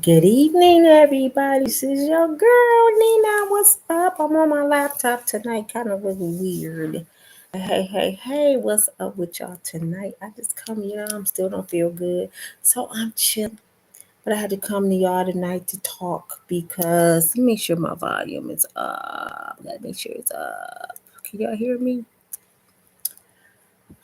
Good evening, everybody. This is your girl, Nina. What's up? I'm on my laptop tonight, kind of really weird. Hey, what's up with y'all tonight? I just come, I'm still don't feel good. So I'm chilling. But I had to come to y'all tonight to talk because let me make sure my volume is up. Gotta make sure it's up. Can y'all hear me?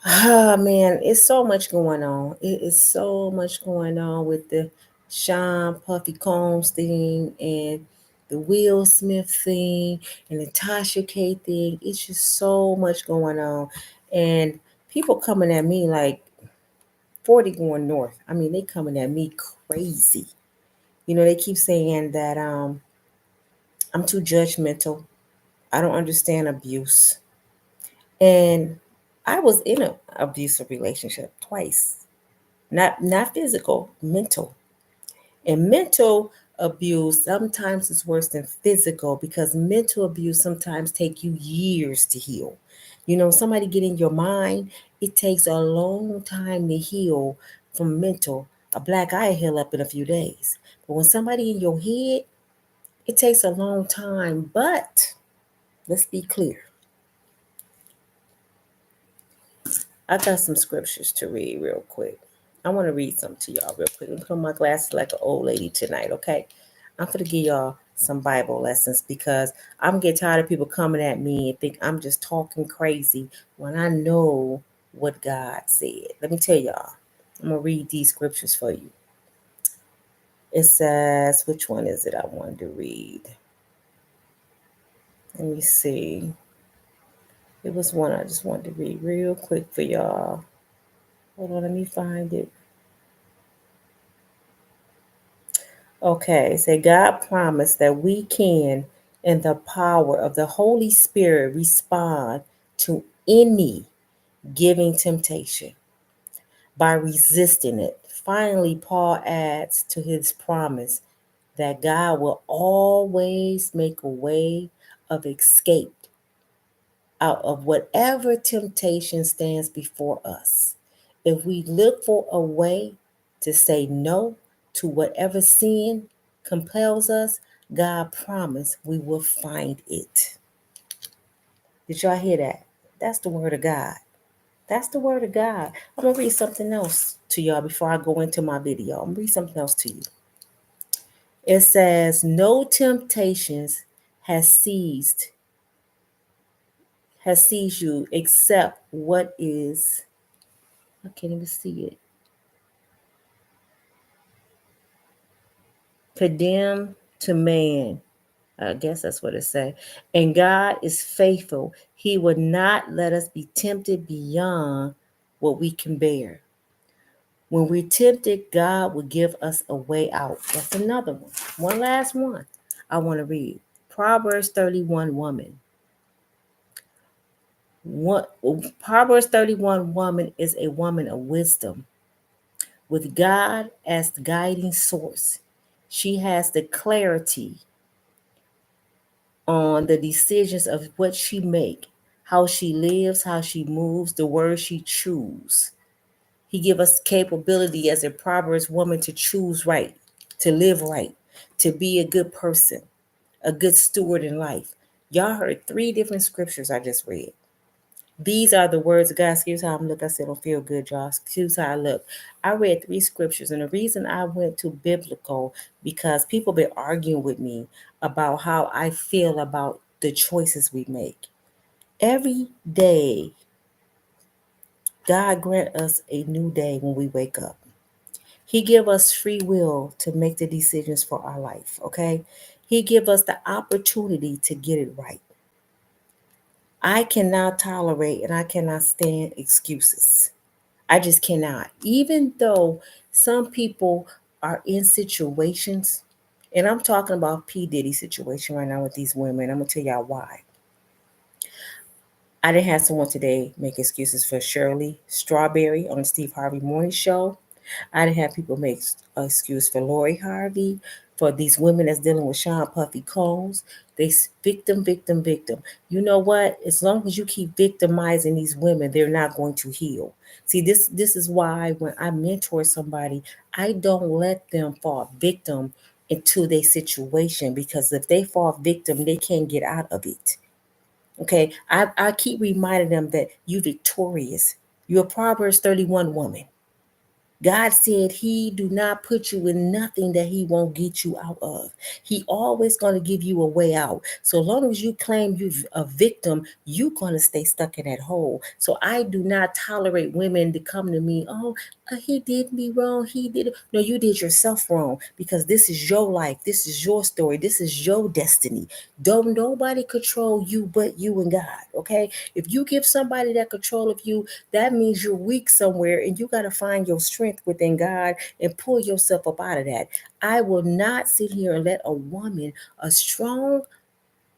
Ah, man, it's so much going on. It is so much going on with the Sean Puffy Combs thing and the Will Smith thing and the Tasha K thing. It's just so much going on. And people coming at me like 40 going north. I mean, they coming at me crazy. They keep saying that I'm too judgmental. I don't understand abuse. And I was in an abusive relationship twice. Not physical, mental. And mental abuse sometimes is worse than physical because mental abuse sometimes take you years to heal. Somebody get in your mind, it takes a long time to heal from mental. A black eye heal up in a few days. But when somebody in your head, it takes a long time. But let's be clear. I got some scriptures to read real quick. I want to read some to y'all real quick. I'm put on my glasses like an old lady tonight, okay? I'm going to give y'all some Bible lessons because I'm getting tired of people coming at me and think I'm just talking crazy when I know what God said. Let me tell y'all. I'm going to read these scriptures for you. It says, which one is it I wanted to read? Let me see. It was one I just wanted to read real quick for y'all. Hold on, let me find it. Okay, say God promised that we can, in the power of the Holy Spirit, respond to any giving temptation by resisting it. Finally, Paul adds to his promise that God will always make a way of escape out of whatever temptation stands before us. If we look for a way to say no to whatever sin compels us, God promised we will find it. Did y'all hear that? That's the word of God. That's the word of God. I'm going to read something else to y'all before I go into my video. I'm going to read something else to you. It says, no temptations has seized you except what is, I can't even see it, condemned to man. I guess that's what it says. And God is faithful. He would not let us be tempted beyond what we can bear. When we're tempted, God will give us a way out. That's another one. One last one I want to read. Proverbs 31 woman. What Proverbs 31 woman is a woman of wisdom with God as the guiding source. She has the clarity on the decisions of what she make, how she lives, how she moves, the words she choose. He give us capability as a Proverbs woman to choose right, to live right, to be a good person, a good steward in life. Y'all heard 3 different scriptures I just read. These are the words of God. Excuse how I'm look. I said I don't feel good, y'all. Excuse how I look. I read 3 scriptures, and the reason I went to biblical because people been arguing with me about how I feel about the choices we make. Every day, God grant us a new day when we wake up. He give us free will to make the decisions for our life. Okay, He give us the opportunity to get it right. I cannot tolerate and I cannot stand excuses. I just cannot. Even though some people are in situations, and I'm talking about P. Diddy situation right now with these women. I'm gonna tell y'all why. I didn't have someone today make excuses for Shirley Strawberry on the Steve Harvey Morning Show. I didn't have people make an excuse for Lori Harvey, for these women that's dealing with Sean Puffy Combs. Victim, victim, victim. You know what? As long as you keep victimizing these women, they're not going to heal. See, this is why when I mentor somebody, I don't let them fall victim into their situation, because if they fall victim, they can't get out of it. Okay, I keep reminding them that you victorious. You're a Proverbs 31 woman. God said he do not put you in nothing that he won't get you out of. He always going to give you a way out. So long as you claim you're a victim, you're going to stay stuck in that hole. So I do not tolerate women to come to me, oh, he did me wrong. He did it. No, you did yourself wrong, because this is your life. This is your story. This is your destiny. Don't nobody control you but you and God. Okay. If you give somebody that control of you, that means you're weak somewhere, and you got to find your strength within God and pull yourself up out of that. I will not sit here and let a woman, a strong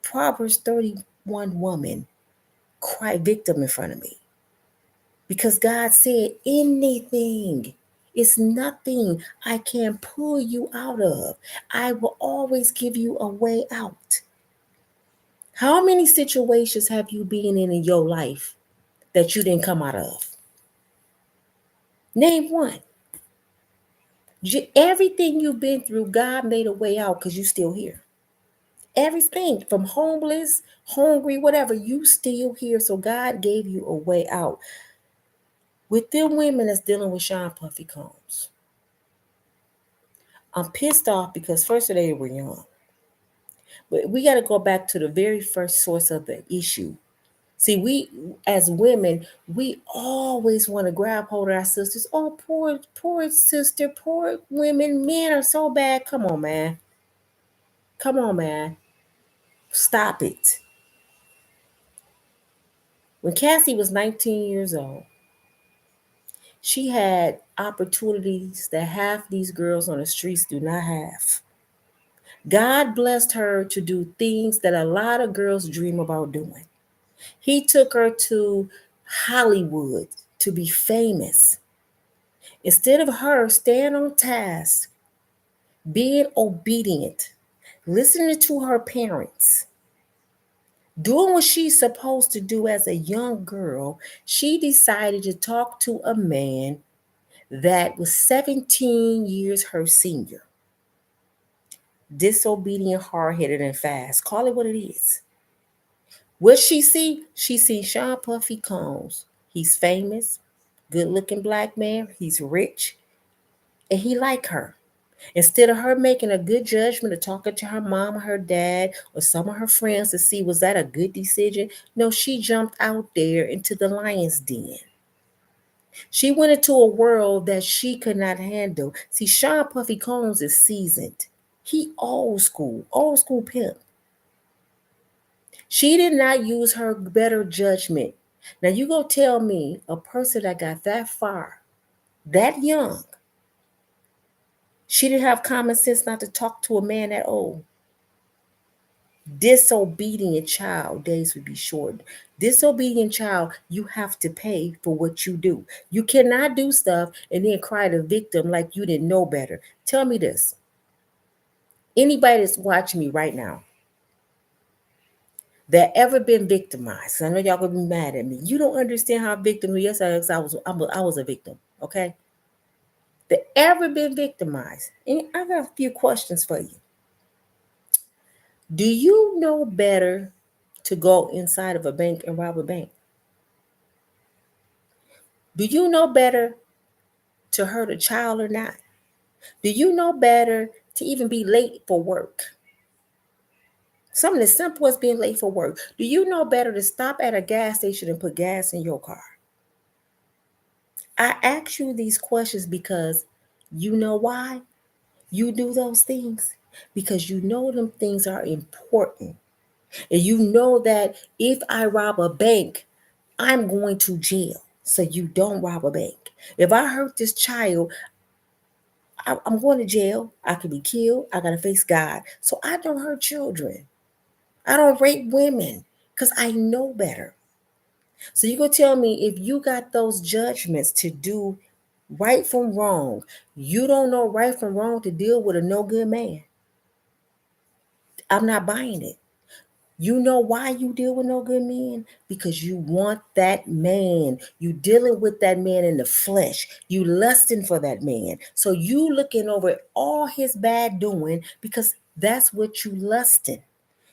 Proverbs 31 woman, cry victim in front of me, because God said anything. It's nothing I can pull you out of. I will always give you a way out. How many situations have you been in your life that you didn't come out of? Name one. Everything you've been through, God made a way out because you still here. Everything from homeless, hungry, whatever, you still here. So God gave you a way out. With them women that's dealing with Sean Puffy Combs, I'm pissed off because first of all, they were young. But we got to go back to the very first source of the issue. See, we as women, we always want to grab hold of our sisters. Oh, poor sister, poor women. Men are so bad. Come on, man. Come on, man. Stop it. When Cassie was 19 years old, she had opportunities that half these girls on the streets do not have. God blessed her to do things that a lot of girls dream about doing. He took her to Hollywood to be famous. Instead of her staying on task, being obedient, listening to her parents, doing what she's supposed to do as a young girl, she decided to talk to a man that was 17 years her senior. Disobedient, hard-headed, and fast. Call it what it is. What she see? She see Sean Puffy Combs. He's famous, good-looking black man. He's rich, and he like her. Instead of her making a good judgment of talking to her mom or her dad or some of her friends to see was that a good decision, no, she jumped out there into the lion's den. She went into a world that she could not handle. See, Sean Puffy Combs is seasoned. He old school pimp. She did not use her better judgment. Now you go tell me a person that got that far, that young, she didn't have common sense not to talk to a man that old. Disobedient child, days would be short. Disobedient child, you have to pay for what you do. You cannot do stuff and then cry the victim like you didn't know better. Tell me this. Anybody that's watching me right now that ever been victimized, I know y'all gonna be mad at me. You don't understand how victim. Yes, I was a victim. Okay, that ever been victimized. And I got a few questions for you. Do you know better to go inside of a bank and rob a bank? Do you know better to hurt a child or not? Do you know better to even be late for work? Something as simple as being late for work. Do you know better to stop at a gas station and put gas in your car? I ask you these questions because you know why you do those things? Because you know them things are important. And you know that if I rob a bank, I'm going to jail. So you don't rob a bank. If I hurt this child, I'm going to jail. I could be killed. I got to face God. So I don't hurt children. I don't rape women because I know better. So you go tell me if you got those judgments to do right from wrong, you don't know right from wrong to deal with a no good man. I'm not buying it. You know why you deal with no good men? Because you want that man. You dealing with that man in the flesh. You lusting for that man. So you looking over all his bad doing because that's what you lusting.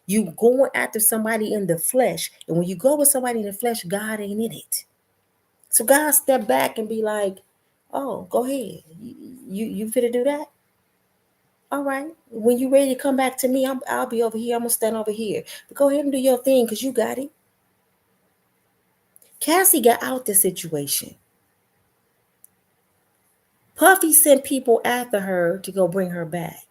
You going after somebody in the flesh. And when you go with somebody in the flesh, God ain't in it. So God step back and be like, oh, go ahead. You fit to do that? All right. When you ready to come back to me, I'll be over here. I'm gonna stand over here. But go ahead and do your thing because you got it. Cassie got out the situation. Puffy sent people after her to go bring her back.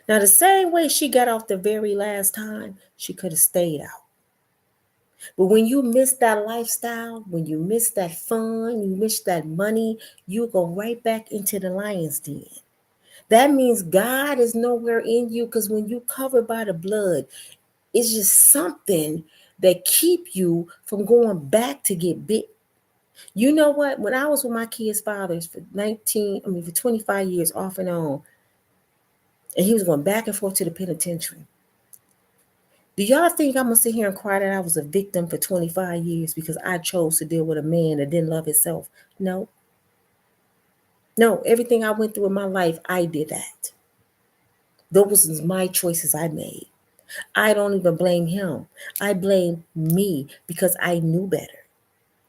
Now, the same way she got off the very last time, she could have stayed out. But when you miss that lifestyle, when you miss that fun, you miss that money, you go right back into the lion's den. That means God is nowhere in you because when you covered by the blood, it's just something that keep you from going back to get bit. You know what? When I was with my kids' fathers for 25 years off and on, and he was going back and forth to the penitentiary. Do y'all think I'm gonna sit here and cry that I was a victim for 25 years because I chose to deal with a man that didn't love himself? No. No, everything I went through in my life, I did that. Those was my choices I made. I don't even blame him. I blame me because I knew better.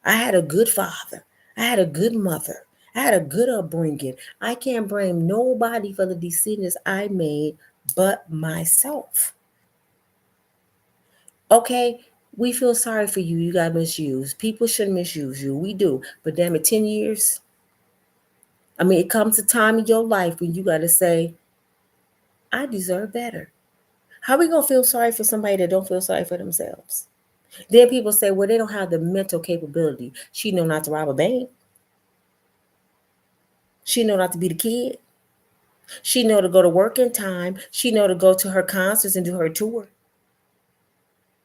I had a good father. I had a good mother. I had a good upbringing. I can't blame nobody for the decisions I made but myself. Okay, we feel sorry for you. You got misused. People shouldn't misuse you. We do. But damn it, 10 years. I mean, it comes a time in your life when you got to say, I deserve better. How are we going to feel sorry for somebody that don't feel sorry for themselves? Then people say, well, they don't have the mental capability. She know not to rob a bank. She know not to be the kid. She know to go to work in time. She know to go to her concerts and do her tour.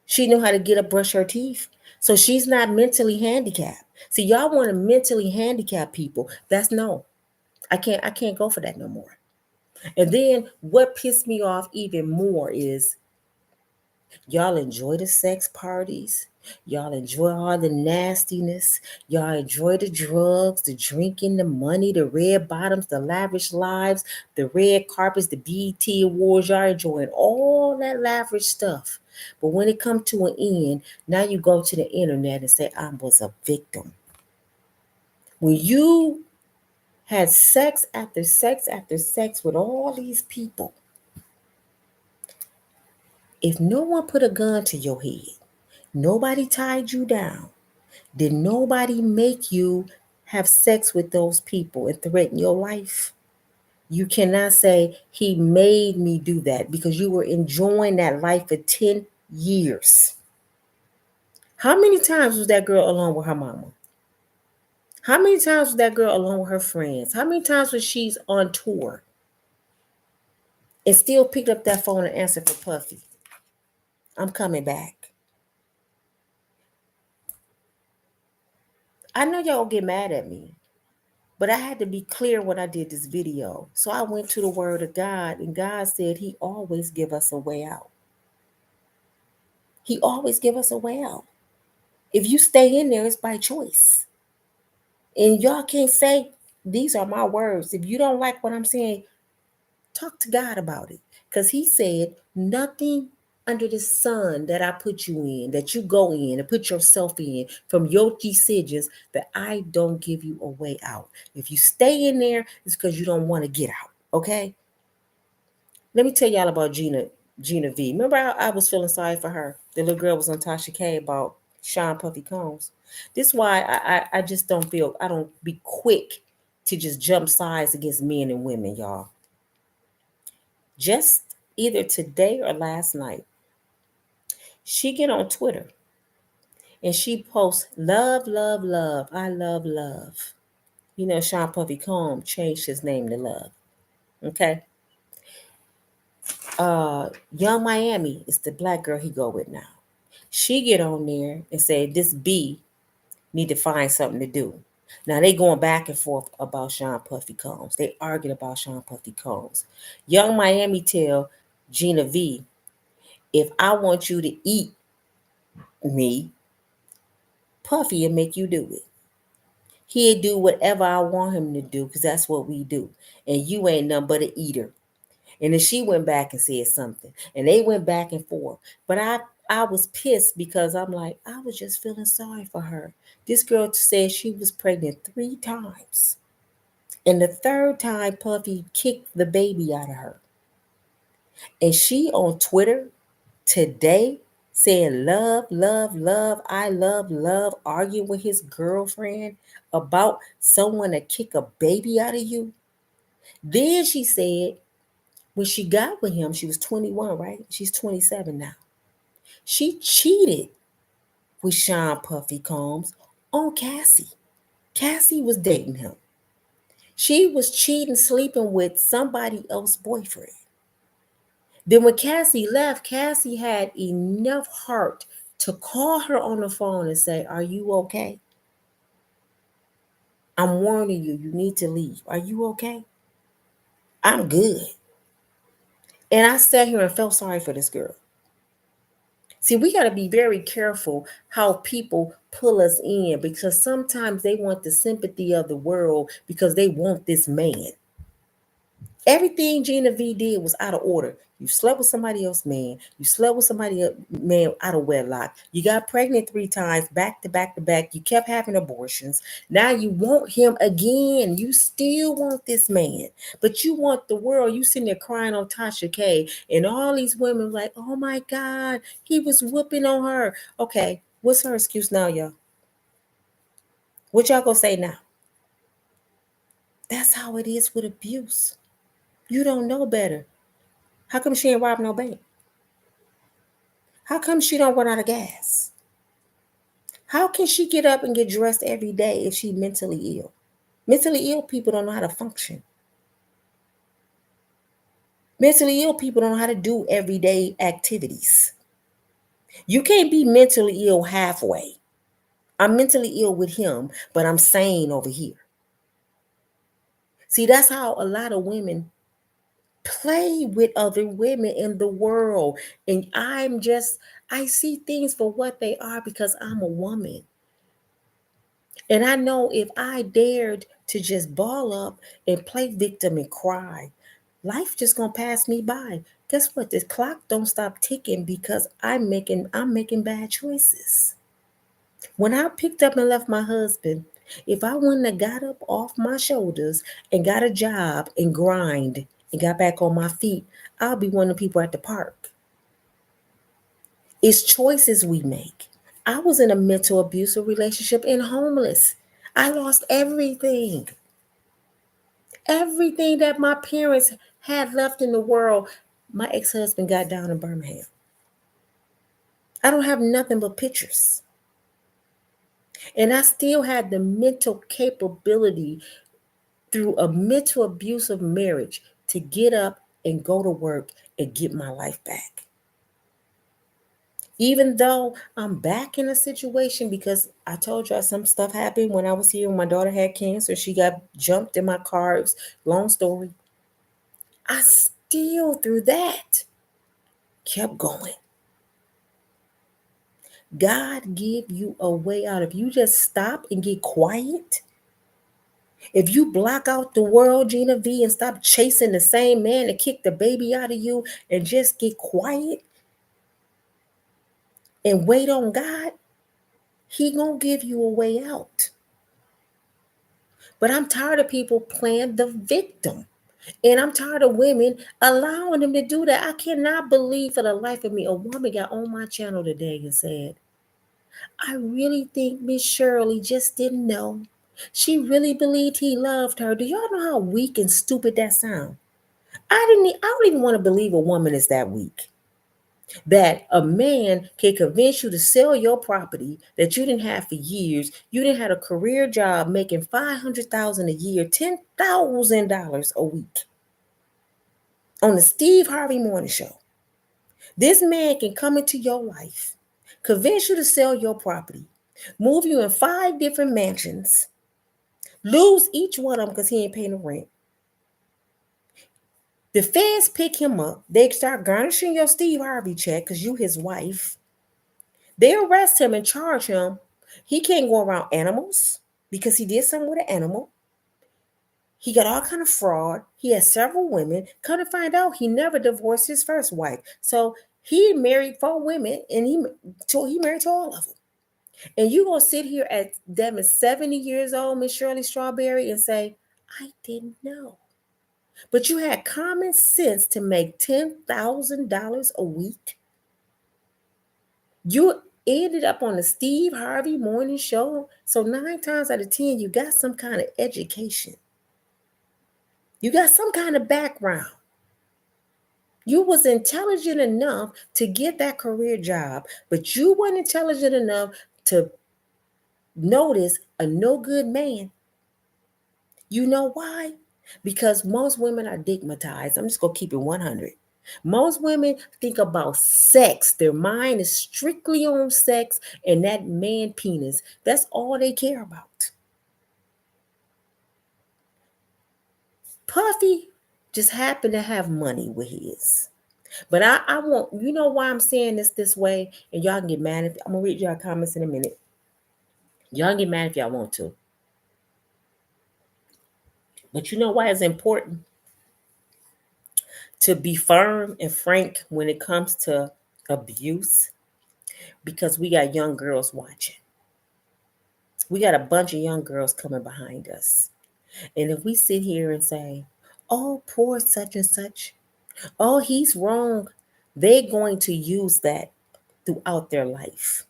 She know how to get up, brush her teeth. So she's not mentally handicapped. See, y'all want to mentally handicap people. That's no. I can't go for that no more. And then what pissed me off even more is y'all enjoy the sex parties. Y'all enjoy all the nastiness. Y'all enjoy the drugs, the drinking, the money, the red bottoms, the lavish lives, the red carpets, the BET awards. Y'all enjoying all that lavish stuff. But when it comes to an end, now you go to the internet and say, I was a victim. When you had sex after sex after sex with all these people, if no one put a gun to your head, nobody tied you down, did nobody make you have sex with those people and threaten your life? You cannot say he made me do that because you were enjoying that life for 10 years. How many times was that girl alone with her mama? How many times was that girl alone with her friends? How many times was she's on tour and still picked up that phone and answered for Puffy? I'm coming back. I know y'all get mad at me, but I had to be clear when I did this video. So I went to the word of God, and God said he always give us a way out. He always give us a way out. If you stay in there, it's by choice. And y'all can't say, these are my words. If you don't like what I'm saying, talk to God about it. Because he said, nothing under the sun that I put you in, that you go in and put yourself in from your decisions, that I don't give you a way out. If you stay in there, it's because you don't want to get out. Okay? Let me tell y'all about Gina V. Remember I was feeling sorry for her. The little girl was on Tasha K about Sean Puffy Combs. This is why I just don't feel, I don't be quick to just jump sides against men and women, y'all. Just either today or last night, she get on Twitter and she posts, love, love, love. I love love. You know, Sean Puffy Combs changed his name to Love. Okay. Young Miami is the black girl he go with now. She get on there and say this B need to find something to do. Now they going back and forth about Sean Puffy Combs. They arguing about Sean Puffy Combs. Young Miami tell Gina V, if I want you to eat me, Puffy will make you do it. He'll do whatever I want him to do because that's what we do. And you ain't nothing but an eater. And then she went back and said something. And they went back and forth. But I was pissed because I'm like, I was just feeling sorry for her. This girl said she was pregnant 3 times. And the third time, Puffy kicked the baby out of her. And she on Twitter today saying, love, love, love, I love, arguing with his girlfriend about someone to kick a baby out of you. Then she said, when she got with him, she was 21, right? She's 27 now. She cheated with Sean Puffy Combs on Cassie. Cassie was dating him. She was cheating, sleeping with somebody else's boyfriend. Then when Cassie left, Cassie had enough heart to call her on the phone and say, are you okay? I'm warning you, you need to leave. Are you okay? I'm good. And I sat here and felt sorry for this girl. See, we got to be very careful how people pull us in because sometimes they want the sympathy of the world because they want this man. Everything Gina V did was out of order. You slept with somebody else, man. You slept with somebody else, man, out of wedlock. You got pregnant 3 times, back to back to back. You kept having abortions. Now you want him again. You still want this man, but you want the world. You sitting there crying on Tasha K, and all these women like, oh my God, he was whooping on her. Okay, what's her excuse now, y'all? What y'all gonna say now? That's how it is with abuse. You don't know better. How come she ain't robbed no bank? How come she don't run out of gas? How can she get up and get dressed every day if she's mentally ill? Mentally ill people don't know how to function. Mentally ill people don't know how to do everyday activities. You can't be mentally ill halfway. I'm mentally ill with him, but I'm sane over here. See, that's how a lot of women play with other women in the world. And I see things for what they are because I'm a woman. And I know if I dared to just ball up and play victim and cry, life just gonna pass me by. Guess what? The clock don't stop ticking because I'm making bad choices. When I picked up and left my husband, if I wouldn't have got up off my shoulders and got a job and grind and got back on my feet, I'll be one of the people at the park. It's choices we make. I was in a mental abusive relationship and homeless. I lost everything. Everything that my parents had left in the world, my ex-husband got down in Birmingham. I don't have nothing but pictures. And I still had the mental capability through a mental abusive marriage to get up and go to work and get my life back. Even though I'm back in a situation because I told y'all some stuff happened when I was here when my daughter had cancer. She got jumped in my car. It was a long story. I still, through that, kept going. God give you a way out. If you just stop and get quiet, if you block out the world, Gina V, and stop chasing the same man and kick the baby out of you and just get quiet and wait on God, he gonna give you a way out. But I'm tired of people playing the victim. And I'm tired of women allowing them to do that. I cannot believe for the life of me, a woman got on my channel today and said, I really think Miss Shirley just didn't know. She really believed he loved her. Do y'all know how weak and stupid that sounds? I don't even want to believe a woman is that weak. That a man can convince you to sell your property that you didn't have for years. You didn't have a career job making $500,000 a year, $10,000 a week on the Steve Harvey Morning Show. This man can come into your life, convince you to sell your property, move you in 5 different mansions, lose each one of them because he ain't paying the rent. The feds pick him up. They start garnishing your Steve Harvey check because you his wife. They arrest him and charge him. He can't go around animals because he did something with an animal. He got all kind of fraud. He has several women. Come to find out, he never divorced his first wife. So he married 4 women, and he married to all of them. And you gonna sit here at them at 70 years old, Miss Shirley Strawberry, and say, "I didn't know." But you had common sense to make $10,000 a week. You ended up on the Steve Harvey morning show. So 9 times out of 10, you got some kind of education. You got some kind of background. You was intelligent enough to get that career job, but you weren't intelligent enough to notice a no good man. You know why? Because most women are stigmatized. I'm just going to keep it 100. Most women think about sex. Their mind is strictly on sex and that man penis. That's all they care about. Puffy just happened to have money with his. But I want, you know why I'm saying this way? And y'all can get mad if I'm going to read y'all comments in a minute. Y'all can get mad if y'all want to. But you know why it's important to be firm and frank when it comes to abuse? Because we got young girls watching. We got a bunch of young girls coming behind us. And if we sit here and say, "Oh, poor such and such, oh, he's wrong," they're going to use that throughout their life.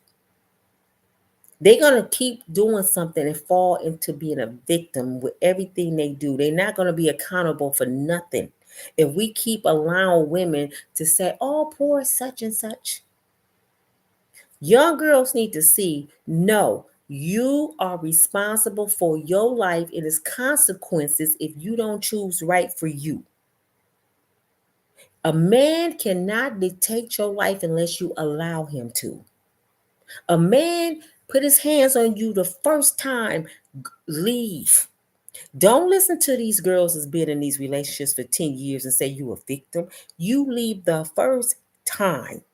They're going to keep doing something and fall into being a victim with everything they do. They're not going to be accountable for nothing. If we keep allowing women to say, "Oh, poor such and such," young girls need to see, no, you are responsible for your life and its consequences if you don't choose right for you. A man cannot dictate your life unless you allow him to. A man put his hands on you the first time, leave. Don't listen to these girls that's been in these relationships for 10 years and say you a victim. You leave the first time.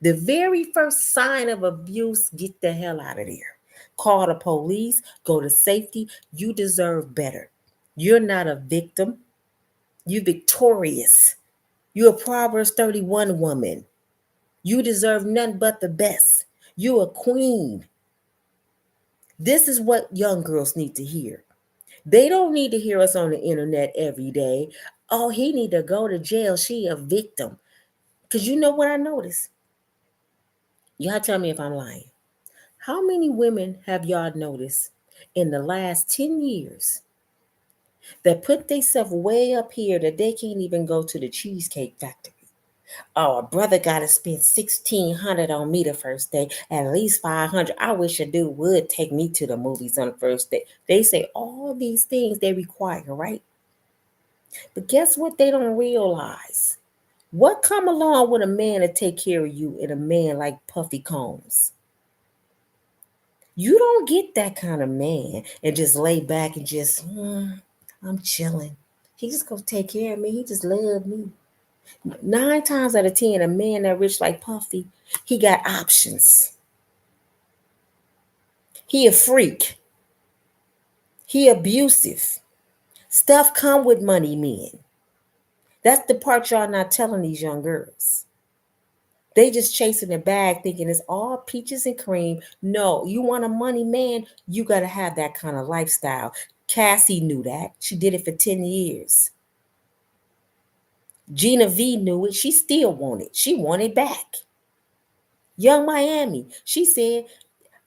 The very first sign of abuse, get the hell out of there. Call the police, go to safety. You deserve better. You're not a victim. You're victorious. You're a Proverbs 31 woman. You deserve nothing but the best. You're a queen. This is what young girls need to hear. They don't need to hear us on the internet every day. "Oh, he need to go to jail. She a victim." Because you know what I noticed? Y'all tell me if I'm lying. How many women have y'all noticed in the last 10 years that put themselves way up here that they can't even go to the Cheesecake Factory? "Oh, a brother got to spend 1,600 on me the first day, at least 500. I wish a dude would take me to the movies on the first day." They say all these things they require, right? But guess what they don't realize? What come along with a man to take care of you and a man like Puffy Combs? You don't get that kind of man and just lay back and just, "I'm chilling. He just gonna take care of me. He just love me." 9 times out of 10, a man that rich like Puffy, he got options. He a freak. He abusive. Stuff come with money men. That's the part y'all not telling these young girls. They just chasing the bag thinking it's all peaches and cream. No, you want a money man, you got to have that kind of lifestyle. Cassie knew that. She did it for 10 years. Gina V knew it. She still wanted. She wanted back. Young Miami, she said,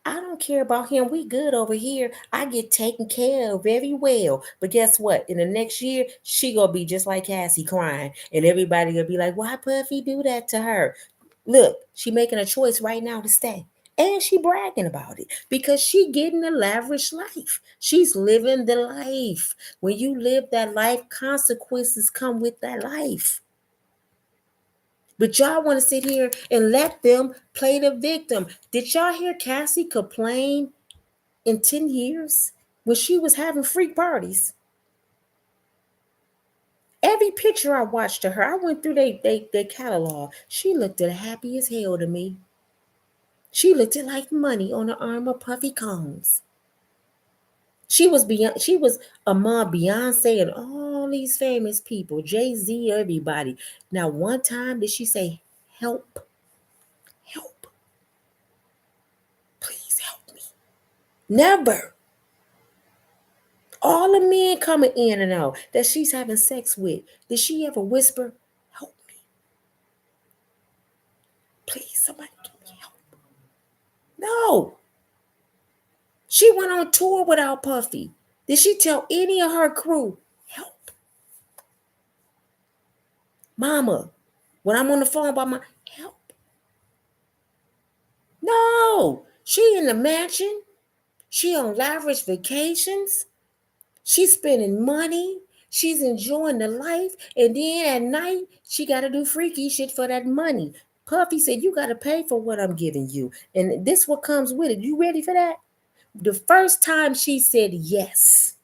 "I don't care about him. We good over here. I get taken care of very well." But guess what? In the next year, she gonna be just like Cassie crying. And everybody gonna be like, "Why Puffy do that to her?" Look, she making a choice right now to stay. And she bragging about it because she getting a lavish life. She's living the life. When you live that life, consequences come with that life. But y'all want to sit here and let them play the victim. Did y'all hear Cassie complain in 10 years when she was having freak parties? Every picture I watched of her, I went through their catalog. She looked happy as hell to me. She looked like money on the arm of Puffy Combs. She was among Beyonce and all these famous people, Jay-Z, everybody. Now, one time did she say, help, help, please help me? Never. All the men coming in and out that she's having sex with, did she ever whisper, help me? Please, somebody give me help. No. She went on tour without Puffy. Did she tell any of her crew, help? Mama, when I'm on the phone by my, help. No. She in the mansion. She on lavish vacations. She's spending money. She's enjoying the life. And then at night, she got to do freaky shit for that money. Puffy said, you got to pay for what I'm giving you. And this what comes with it. You ready for that? The first time she said yes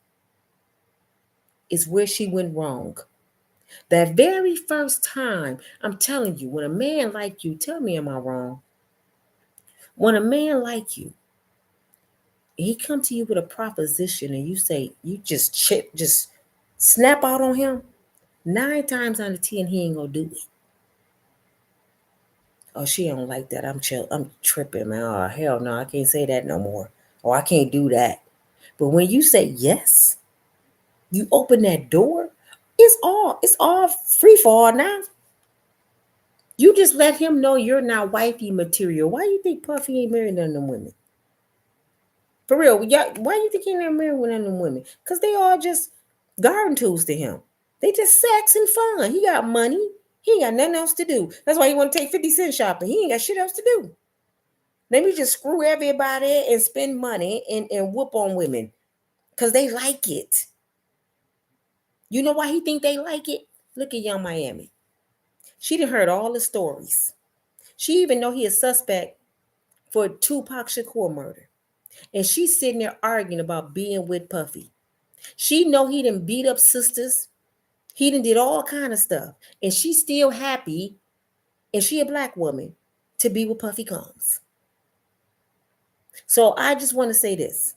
is where she went wrong. That very first time, I'm telling you, when a man like you, tell me, am I wrong? When a man like you, he come to you with a proposition and you say, you just snap out on him, 9 times out of 10, he ain't gonna do it. Oh, she don't like that. I'm tripping, man. Oh, hell no, I can't say that no more. Or I can't do that. But when you say yes, you open that door, it's all free for all now. You just let him know you're not wifey material. Why you think Puffy ain't married none of them women? For real, why you think he ain't married none of them women? Because they all just garden tools to him. They just sex and fun. He got money. He ain't got nothing else to do. That's why he want to take 50 Cent shopping. He ain't got shit else to do. Let me just screw everybody and spend money and whoop on women. Because they like it. You know why he think they like it? Look at Young Miami. She done heard all the stories. She even know he is suspect for Tupac Shakur murder. And she's sitting there arguing about being with Puffy. She know he done beat up sisters. He done did all kind of stuff. And she's still happy, and she a black woman, to be with Puffy Combs. So I just want to say this.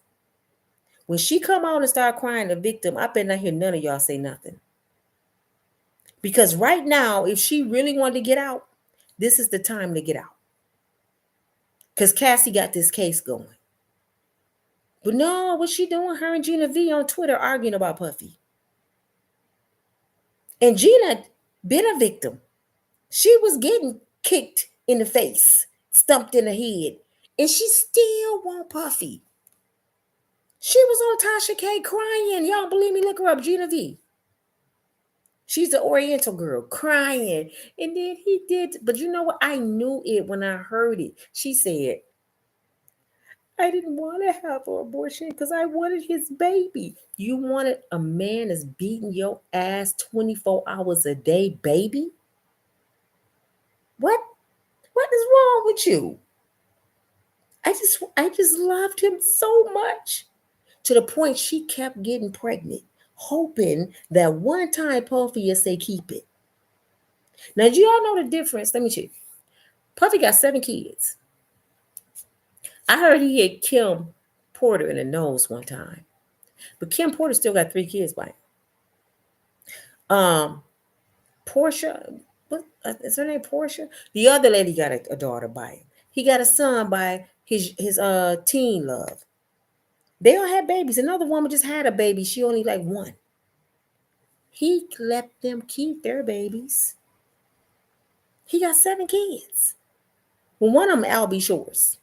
When she come out and start crying the victim, I better not hear none of y'all say nothing. Because right now, if she really wanted to get out, this is the time to get out. Because Cassie got this case going. But no, what's she doing? Her and Gina V on Twitter arguing about Puffy. And Gina been a victim. She was getting kicked in the face, stumped in the head, and she still want Puffy. She was on Tasha K crying. Y'all believe me? Look her up, Gina V. She's the Oriental girl crying. And then he did, but you know what? I knew it when I heard it. She said, I didn't want to have an abortion because I wanted his baby. You wanted a man that's beating your ass 24 hours a day, baby? What is wrong with you? I just loved him so much, to the point she kept getting pregnant, hoping that one time Puffy would say keep it. Now, do y'all know the difference? Let me check. Puffy got 7 kids. I heard he hit Kim Porter in the nose one time, but Kim Porter still got 3 kids by him. Portia, what is her name? Portia. The other lady got a daughter by him. He got a son by his teen love. They all had babies. Another woman just had a baby. She only like 1. He let them keep their babies. He got 7 kids. Well, one of them, Albie Shores.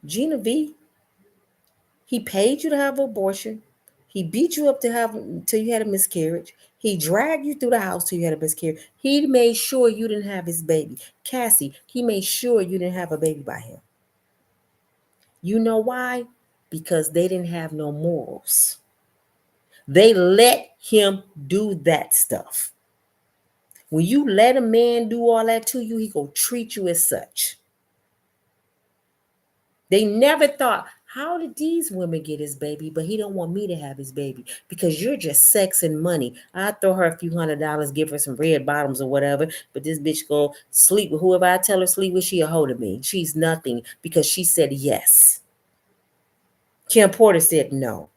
Gina V, he paid you to have an abortion. He beat you up till you had a miscarriage. He dragged you through the house till you had a miscarriage. He made sure you didn't have his baby. Cassie, he made sure you didn't have a baby by him. You know why? Because they didn't have no morals. They let him do that stuff. When you let a man do all that to you, he gonna treat you as such. They never thought, How did these women get his baby, but he don't want me to have his baby? Because you're just sex and money. I throw her a few $100, give her some red bottoms or whatever, but this bitch go sleep with whoever I tell her sleep with, she a hold of me. She's nothing because she said yes. Kim Porter said no.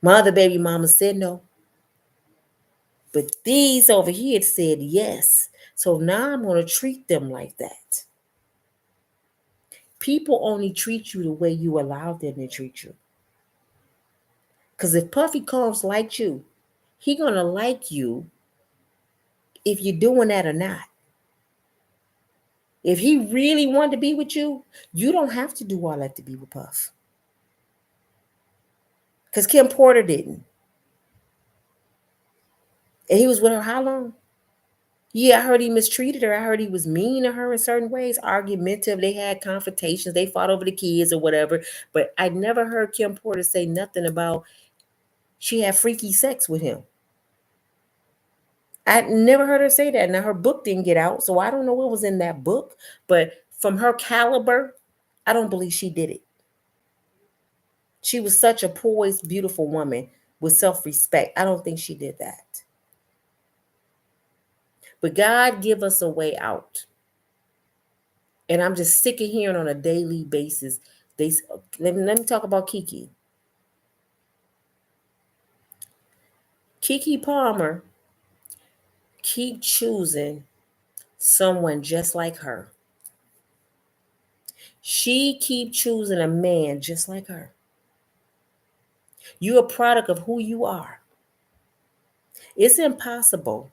My other baby mama said no. But these over here said yes. So now I'm going to treat them like that. People only treat you the way you allow them to treat you. Because if Puffy Combs liked you, he going to like you if you're doing that or not. If he really wanted to be with you, you don't have to do all that to be with Puff. Because Kim Porter didn't. And he was with her how long? Yeah, I heard he mistreated her. I heard he was mean to her in certain ways, argumentative. They had confrontations. They fought over the kids or whatever. But I never heard Kim Porter say nothing about she had freaky sex with him. I never heard her say that. Now, her book didn't get out, so I don't know what was in that book. But from her caliber, I don't believe she did it. She was such a poised, beautiful woman with self-respect. I don't think she did that. But God give us a way out. And I'm just sick of hearing on a daily basis. Let me talk about Keke. Keke Palmer keep choosing someone just like her. She keep choosing a man just like her. You're a product of who you are. It's impossible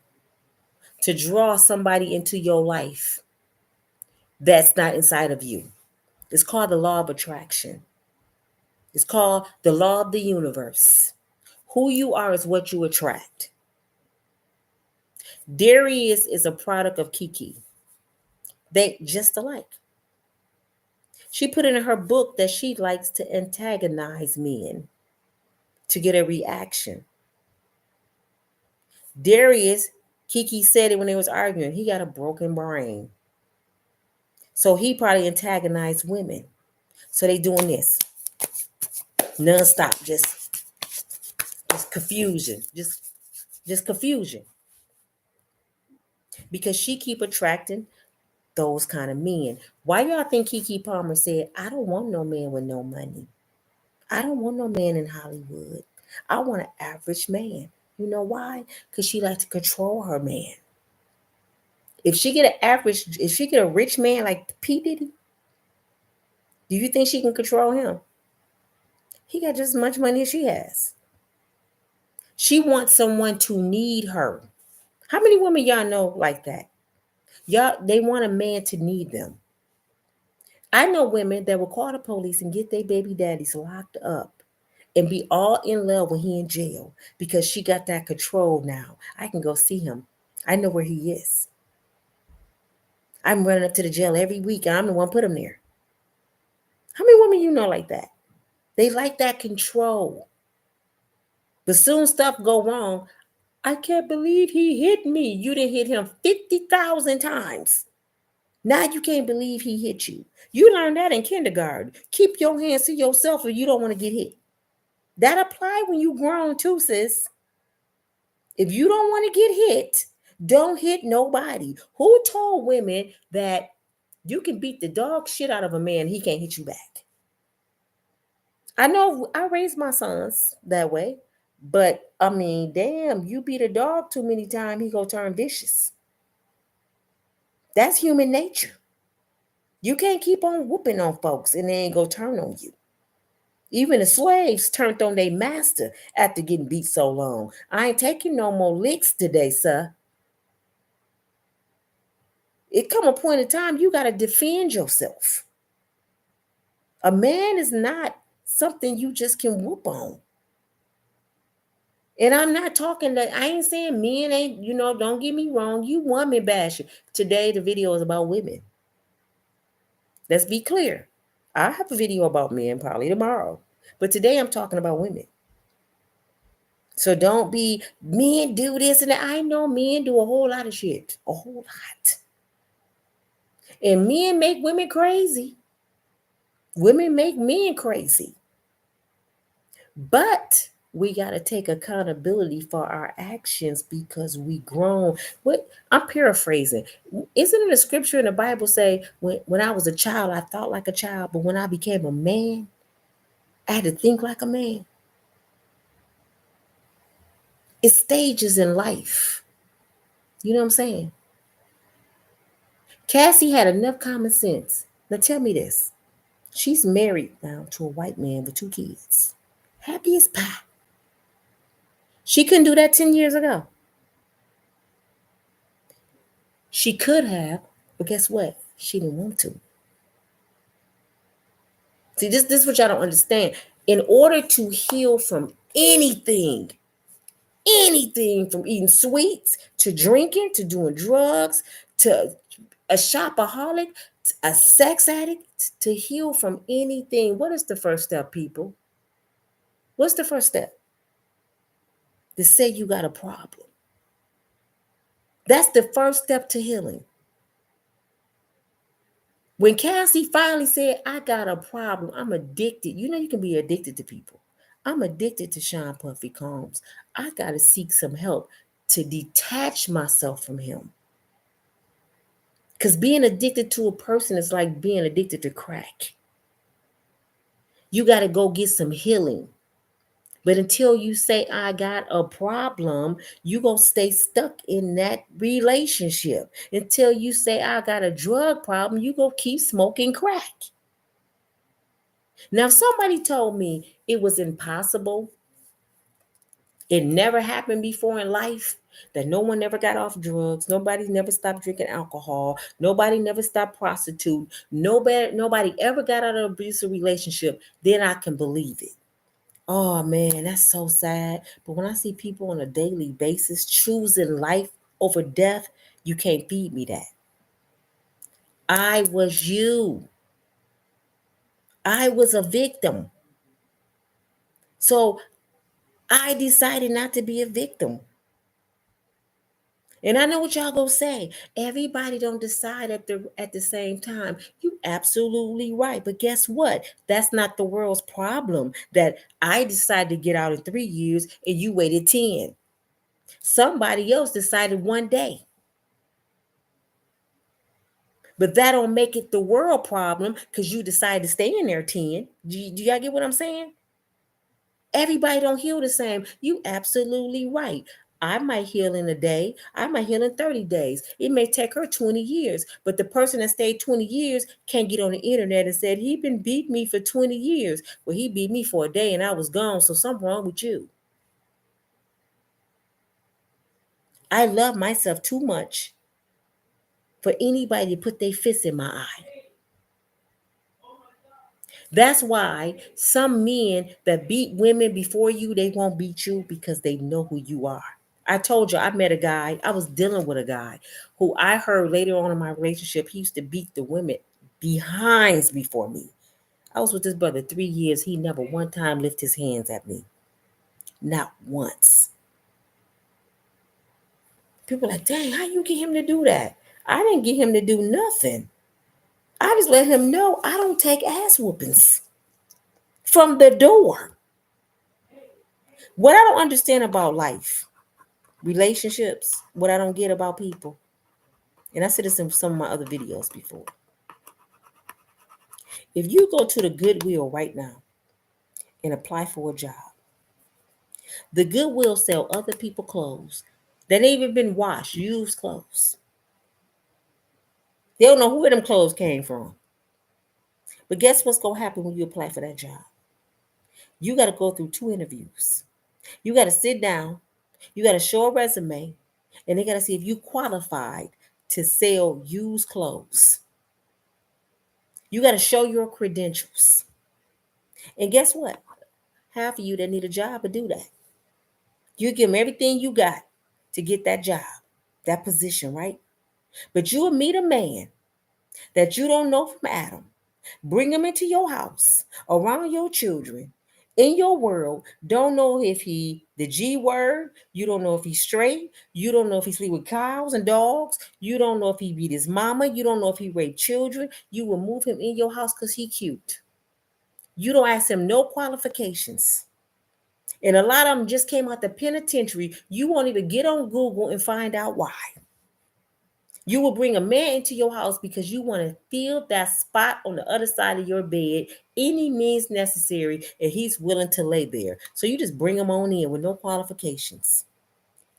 to draw somebody into your life that's not inside of you. It's called the law of attraction. It's called the law of the universe. Who you are is what you attract. Darius is a product of Keke. They just alike. She put in her book that she likes to antagonize men to get a reaction. Darius, Keke said it when they was arguing, he got a broken brain. So he probably antagonized women. So they doing this nonstop, just confusion, just confusion. Because she keep attracting those kind of men. Why y'all think Keke Palmer said, I don't want no man with no money. I don't want no man in Hollywood. I want an average man. You know why? Because she likes to control her man. If she get a rich man like P. Diddy, do you think she can control him? He got just as much money as she has. She wants someone to need her. How many women y'all know like that? They want a man to need them. I know women that will call the police and get their baby daddies locked up and be all in love when he in jail because she got that control now. I can go see him. I know where he is. I'm running up to the jail every week and I'm the one put him there. How many women you know like that? They like that control. But soon stuff go wrong. I can't believe he hit me. You didn't hit him 50,000 times. Now you can't believe he hit you. You learned that in kindergarten. Keep your hands to yourself if you don't want to get hit. That apply when you grown too, sis. If you don't want to get hit, don't hit nobody. Who told women that you can beat the dog shit out of a man, he can't hit you back? I know I raised my sons that way, but I mean, damn, you beat a dog too many times, he gonna turn vicious. That's human nature. You can't keep on whooping on folks and they ain't gonna turn on you. Even the slaves turned on their master after getting beat so long. I ain't taking no more licks today, sir. It come a point in time you got to defend yourself. A man is not something you just can whoop on. And I'm not talking that I ain't saying men ain't, don't get me wrong. You woman bashing. Today the video is about women. Let's be clear. I have a video about men probably tomorrow. But today I'm talking about women. So don't be men do this and that. I know men do a whole lot of shit. A whole lot. And men make women crazy. Women make men crazy. But we got to take accountability for our actions because we grown. What I'm paraphrasing. Isn't it a scripture in the Bible say when I was a child I thought like a child, but when I became a man, I had to think like a man? It's stages in life. You know what I'm saying? Cassie had enough common sense. Now tell me this. She's married now to a white man with 2 kids. Happy as pie. She couldn't do that 10 years ago. She could have, but guess what? She didn't want to. See, this is what y'all don't understand. In order to heal from anything from eating sweets to drinking to doing drugs to a shopaholic, a sex addict, to heal from anything, what is the first step, people? What's the first step? To say you got a problem. That's the first step to healing. When Cassie finally said, I got a problem, I'm addicted. You know, you can be addicted to people. I'm addicted to Sean Puffy Combs. I got to seek some help to detach myself from him. Because being addicted to a person is like being addicted to crack. You got to go get some healing. But until you say, I got a problem, you going to stay stuck in that relationship. Until you say, I got a drug problem, you going to keep smoking crack. Now, if somebody told me it was impossible, it never happened before in life, that no one ever got off drugs, nobody never stopped drinking alcohol, nobody never stopped prostituting, nobody ever got out of an abusive relationship, then I can believe it. Oh man, that's so sad. But when I see people on a daily basis choosing life over death, you can't feed me that. I was you. I was a victim. So I decided not to be a victim. And I know what y'all gonna say. Everybody don't decide at the same time. You absolutely right. But guess what? That's not the world's problem. That I decided to get out in 3 years and you waited 10. Somebody else decided one day. But that don't make it the world problem because you decided to stay in there 10. Do y'all get what I'm saying? Everybody don't heal the same. You absolutely right. I might heal in a day. I might heal in 30 days. It may take her 20 years. But the person that stayed 20 years can't get on the internet and said, he been beat me for 20 years. Well, he beat me for a day and I was gone. So something wrong with you. I love myself too much for anybody to put their fist in my eye. That's why some men that beat women before you, they won't beat you because they know who you are. I told you, I met a guy, I was dealing with a guy who I heard later on in my relationship, he used to beat the women behinds before me. I was with this brother 3 years. He never one time lifted his hands at me. Not once. People are like, dang, how you get him to do that? I didn't get him to do nothing. I just let him know I don't take ass whoopings from the door. What I don't understand about life, relationships, what I don't get about people, and I said this in some of my other videos before. If you go to the Goodwill right now and apply for a job, the Goodwill sell other people clothes that ain't even been washed, used clothes. They don't know where them clothes came from. But guess what's going to happen when you apply for that job? You got to go through 2 interviews. You got to sit down. You got to show a resume. And they got to see if you qualified to sell used clothes. You got to show your credentials. And guess what? Half of you that need a job will do that. You give them everything you got to get that job, that position, right? But you will meet a man that you don't know from Adam. Bring him into your house, around your children, in your world. Don't know if he the G word. You don't know if he's straight. You don't know if he sleep with cows and dogs. You don't know if he beat his mama. You don't know if he raped children. You will move him in your house because he cute. You don't ask them no qualifications. And a lot of them just came out the penitentiary. You won't even get on Google and find out why. You will bring a man into your house because you want to fill that spot on the other side of your bed, any means necessary, and he's willing to lay there. So you just bring him on in with no qualifications.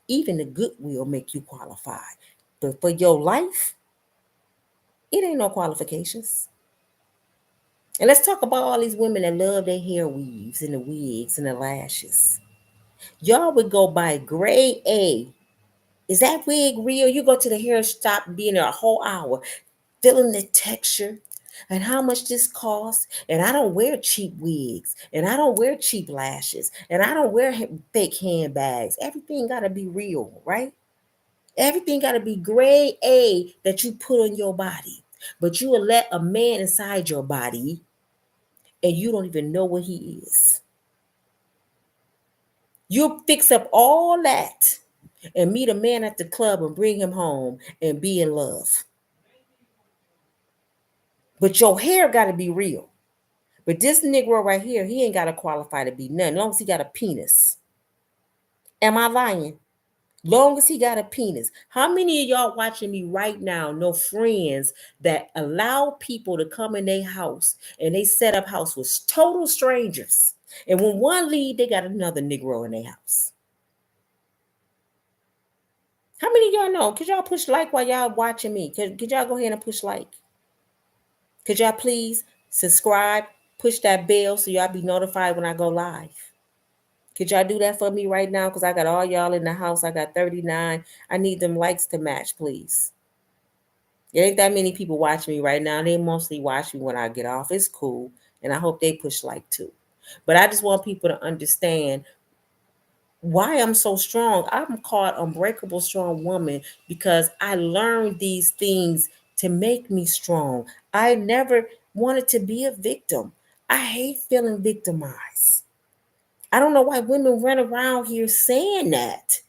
Even the good will make you qualified. But for your life, it ain't no qualifications. And let's talk about all these women that love their hair weaves and the wigs and the lashes. Y'all would go by grade A. Is that wig real? You go to the hair shop, be in there a whole hour, feeling the texture and how much this costs. And I don't wear cheap wigs, and I don't wear cheap lashes, and I don't wear fake handbags. Everything got to be real, right? Everything got to be grade A that you put on your body. But you will let a man inside your body and you don't even know what he is. You'll fix up all that and meet a man at the club and bring him home and be in love. But your hair got to be real. But this Negro right here, he ain't got to qualify to be none, as long as he got a penis. Am I lying? Long as he got a penis. How many of y'all watching me right now know friends that allow people to come in their house and they set up house with total strangers? And when one leave, they got another Negro in their house. How many of y'all know? Could y'all push like while y'all watching me? Could y'all go ahead and push like? Could y'all please subscribe, push that bell so y'all be notified when I go live? Could y'all do that for me right now? Because I got all y'all in the house. I got 39. I need them likes to match, please. There ain't that many people watching me right now. They mostly watch me when I get off. It's cool. And I hope they push like too. But I just want people to understand why I'm so strong. I'm called Unbreakable Strong Woman because I learned these things to make me strong. I never wanted to be a victim. I hate feeling victimized. I don't know why women run around here saying that.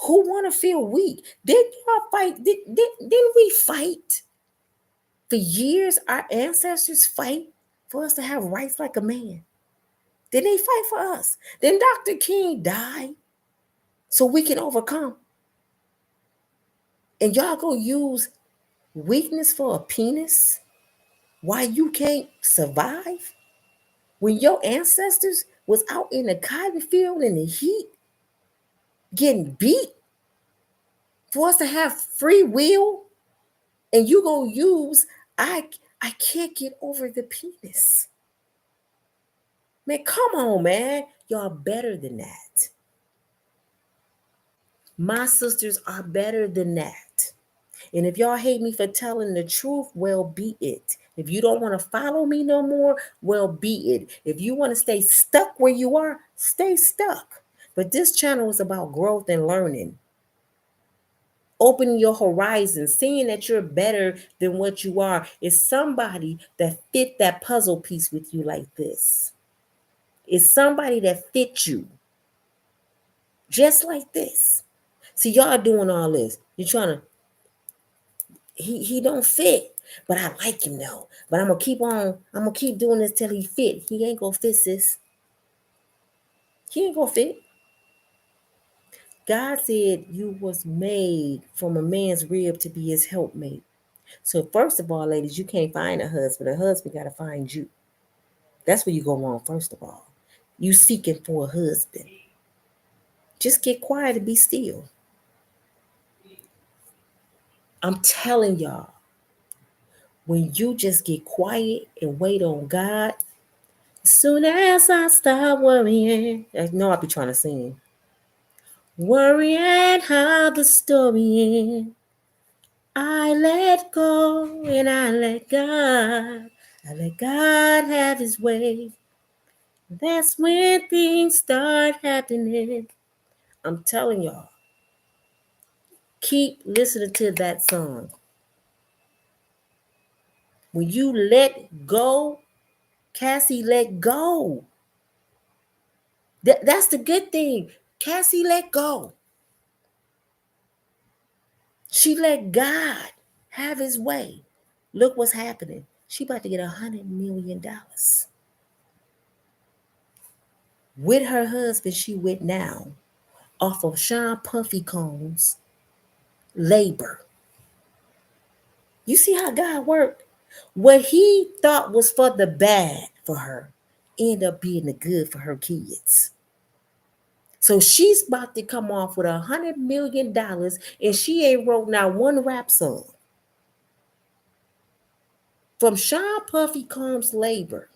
Who want to feel weak? Didn't y'all fight? Didn't we fight? For years, our ancestors fight for us to have rights like a man. Did they fight for us? Then Dr. King died so we can overcome. And y'all go use weakness for a penis? Why you can't survive? When your ancestors was out in the cotton field in the heat, getting beat for us to have free will, and you gonna use I can't get over the penis. Man, come on, man. Y'all better than that. My sisters are better than that. And if y'all hate me for telling the truth, well, be it. If you don't want to follow me no more, well, be it. If you want to stay stuck where you are, stay stuck. But this channel is about growth and learning. Opening your horizons, seeing that you're better than what you are, is somebody that fit that puzzle piece with you like this. It's somebody that fit you just like this. See, y'all doing all this. You're trying to, he don't fit, but I like him though. But I'm gonna keep doing this till he fit. He ain't gonna fit, sis. He ain't gonna fit. God said you was made from a man's rib to be his helpmate. So first of all, ladies, you can't find a husband. A husband got to find you. That's where you go wrong, first of all. You seeking for a husband. Just get quiet and be still. I'm telling y'all, when you just get quiet and wait on God, as soon as I stop worrying, I know I be trying to sing. Worrying how the story ends. I let go and I let God. I let God have his way. That's when things start happening. I'm telling y'all, keep listening to that song. When you let go, Cassie let go. That's the good thing. Cassie let go. She let God have his way. Look what's happening. She about to get $100 million. with her husband she with now off of Sean Puffy Combs' labor. You see how God worked? What he thought was for the bad for her end up being the good for her kids. So she's about to come off with $100 million and she ain't wrote not one rap song. From Sean Puffy Combs' labor.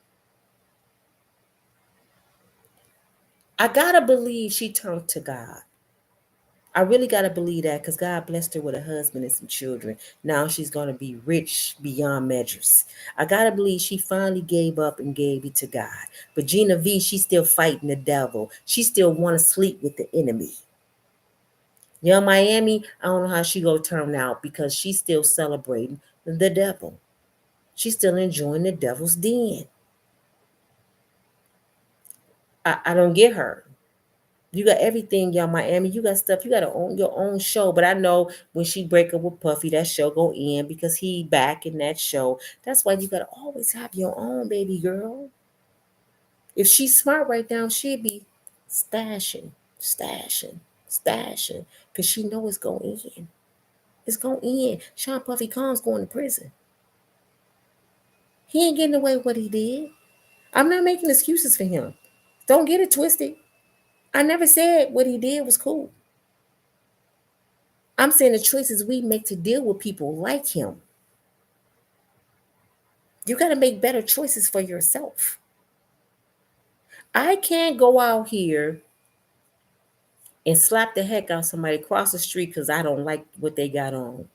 I gotta believe she turned to God. I really gotta believe that because God blessed her with a husband and some children. Now she's gonna be rich beyond measures. I gotta believe she finally gave up and gave it to God. But Gina V, she's still fighting the devil. She still wanna sleep with the enemy. Young Miami, I don't know how she gonna turn out because she's still celebrating the devil. She's still enjoying the devil's den. I don't get her. You got everything, y'all, Miami. You got stuff. You got to own your own show. But I know when she break up with Puffy, that show go in because he back in that show. That's why you got to always have your own, baby girl. If she's smart right now, she'd be stashing, stashing, stashing, because she know it's going in. It's going in. Sean Puffy Khan's going to prison. He ain't getting away with what he did. I'm not making excuses for him. Don't get it twisted. I never said what he did was cool. I'm saying the choices we make to deal with people like him. You got to make better choices for yourself. I can't go out here and slap the heck out somebody across the street because I don't like what they got on.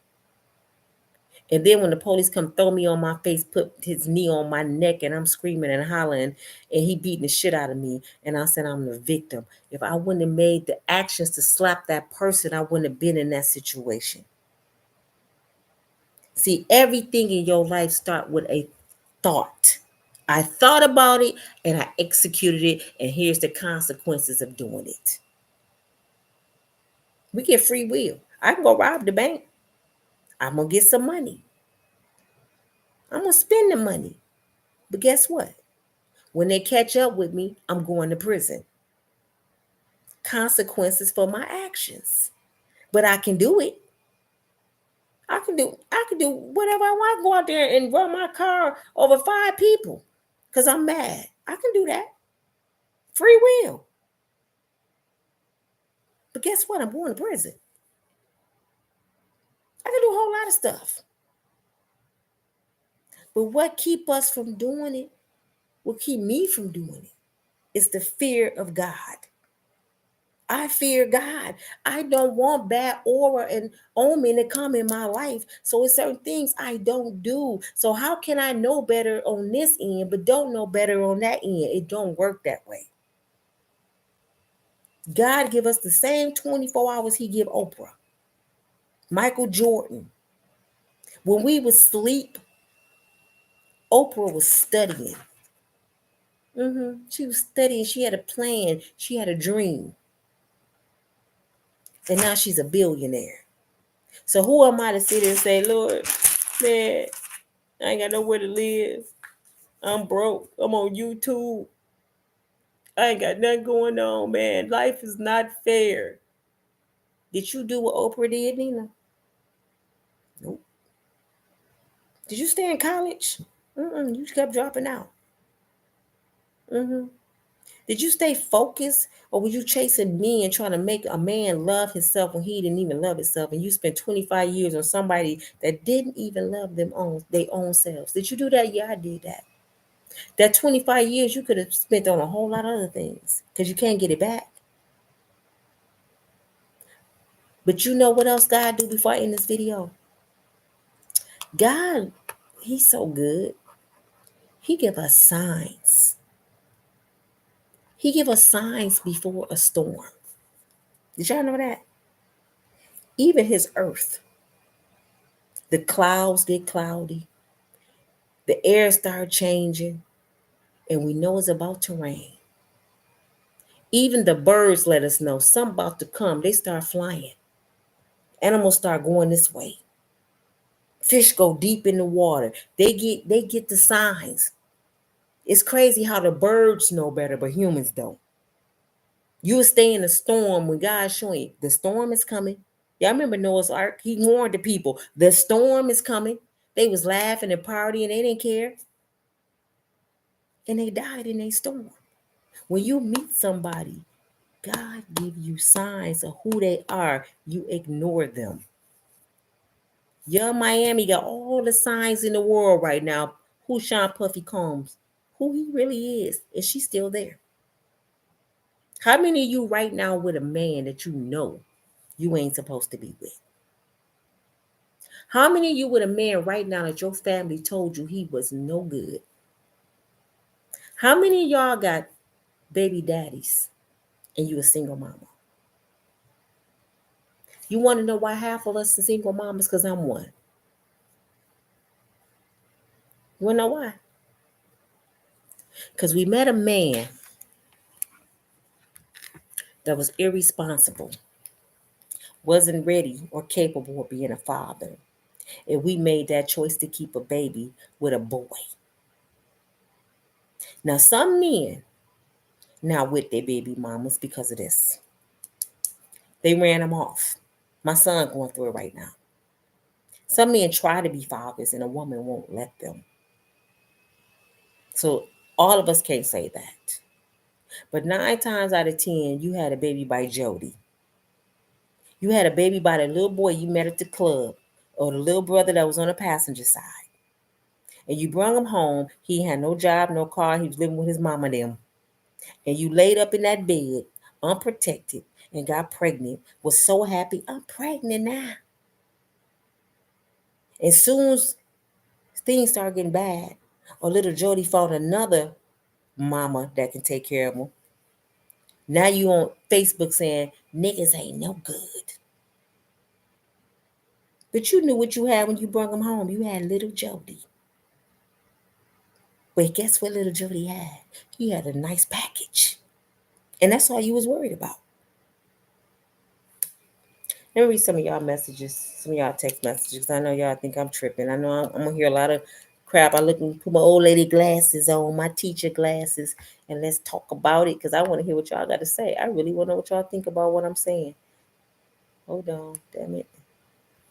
And then when the police come throw me on my face, put his knee on my neck, and I'm screaming and hollering, and he beating the shit out of me, and I said I'm the victim. If I wouldn't have made the actions to slap that person, I wouldn't have been in that situation. See, everything in your life start with a thought. I thought about it and I executed it, and here's the consequences of doing it. We get free will. I can go rob the bank. I'm going to get some money. I'm going to spend the money. But guess what? When they catch up with me, I'm going to prison. Consequences for my actions. But I can do it. I can do whatever I want. Go out there and run my car over 5 people because I'm mad. I can do that. Free will. But guess what? I'm going to prison. I can do a whole lot of stuff. But what keep us from doing it, what keep me from doing it, is the fear of God. I fear God. I don't want bad aura and omen to come in my life. So it's certain things I don't do. So how can I know better on this end, but don't know better on that end? It don't work that way. God give us the same 24 hours he give Oprah, Michael Jordan. When we was asleep, Oprah was studying. She was studying. She had a plan. She had a dream. And now she's a billionaire. So who am I to sit there and say, Lord, man, I ain't got nowhere to live. I'm broke. I'm on YouTube. I ain't got nothing going on, man. Life is not fair. Did you do what Oprah did, Nina? Nope. Did you stay in college? You kept dropping out. Did you stay focused, or were you chasing men trying to make a man love himself when he didn't even love himself, and you spent 25 years on somebody that didn't even love them on their own selves? Did you do that? Yeah, I did that. That 25 years you could have spent on a whole lot of other things because you can't get it back. But you know what else God do before I end this video? God, he's so good. He give us signs. He give us signs before a storm. Did y'all know that? Even his earth. The clouds get cloudy. The air start changing. And we know it's about to rain. Even the birds let us know something about to come. They start flying. Animals start going this way. Fish go deep in the water. They get the signs. It's crazy how the birds know better, but humans don't. You will stay in the storm when God's showing you the storm is coming. Y'all remember Noah's Ark? He warned the people, the storm is coming. They was laughing and partying, they didn't care. And they died in a storm. When you meet somebody, God give you signs of who they are. You ignore them. Young Miami got all the signs in the world right now. Who Sean Puffy Combs? Who he really is she still there? How many of you right now with a man that you know you ain't supposed to be with? How many of you with a man right now that your family told you he was no good? How many of y'all got baby daddies and you a single mama? You want to know why half of us are single mamas? Because I'm one. You want to know why? Because we met a man that was irresponsible, wasn't ready or capable of being a father. And we made that choice to keep a baby with a boy. Now, some men not with their baby mamas because of this. They ran them off. My son going through it right now. Some men try to be fathers and a woman won't let them. So all of us can't say that. But 9 times out of 10, you had a baby by Jody. You had a baby by the little boy you met at the club or the little brother that was on the passenger side. And you brought him home. He had no job, no car. He was living with his mama and them. And you laid up in that bed, unprotected, and got pregnant, was so happy, I'm pregnant now. As soon as things start getting bad, or little Jody found another mama that can take care of him, now you on Facebook saying, niggas ain't no good. But you knew what you had when you brought him home. You had little Jody. But guess what little Jody had? He had a nice package. And that's all you was worried about. Let me read some of y'all messages, some of y'all text messages. I know y'all think I'm tripping. I know I'm going to hear a lot of crap. I look and put my old lady glasses on, my teacher glasses, and let's talk about it because I want to hear what y'all got to say. I really want to know what y'all think about what I'm saying. Hold on, damn it.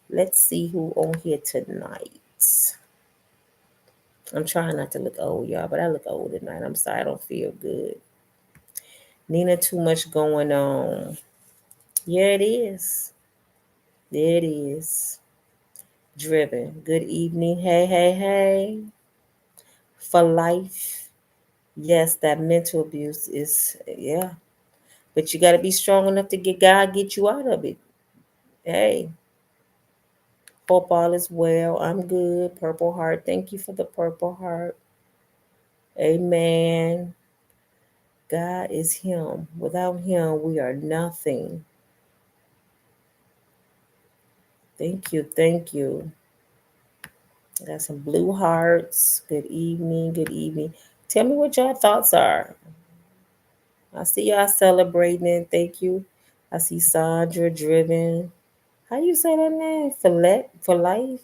Let's see who on here tonight. I'm trying not to look old, y'all, but I look old tonight. I'm sorry, I don't feel good. Nina, too much going on. Yeah, it is. There it is. Driven. Good evening. Hey, hey, hey. For life. Yes, that mental abuse is, yeah. But you got to be strong enough to get God get you out of it. Hey. Hope all is well. I'm good. Purple heart. Thank you for the purple heart. Amen. God is Him. Without Him, we are nothing. Thank you. Thank you. Got some blue hearts. Good evening. Good evening. Tell me what your thoughts are. I see y'all celebrating. Thank you. I see Sandra Driven. How you say that name? For life?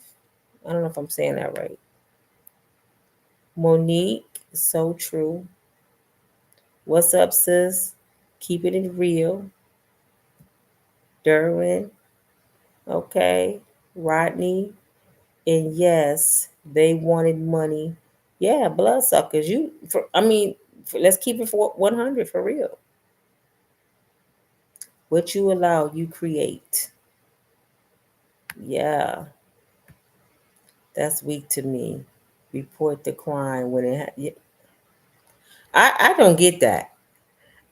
I don't know if I'm saying that right. Monique. So true. What's up, sis? Keeping it real. Derwin. Okay. Rodney. And yes, they wanted money. Yeah, bloodsuckers. Let's keep it for 100 for real. What you allow, you create. Yeah, that's weak to me. Report the crime when I don't get that.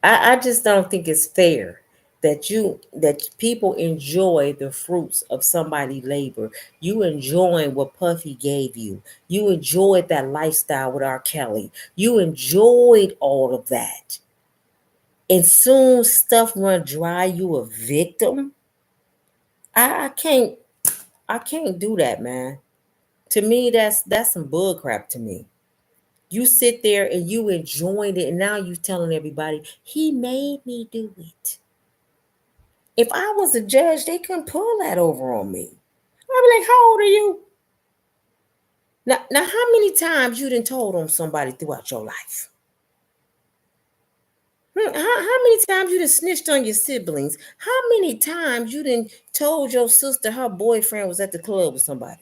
I just don't think it's fair that people enjoy the fruits of somebody's labor. You enjoying what Puffy gave you. You enjoyed that lifestyle with R. Kelly. You enjoyed all of that. And soon stuff run dry, you a victim. I can't do that, man. To me, that's some bull crap to me. You sit there and you enjoying it, and now you telling everybody he made me do it. If I was a judge, they couldn't pull that over on me. I'd be like, "How old are you?" Now, how many times you done told on somebody throughout your life? How many times you done snitched on your siblings? How many times you done told your sister her boyfriend was at the club with somebody?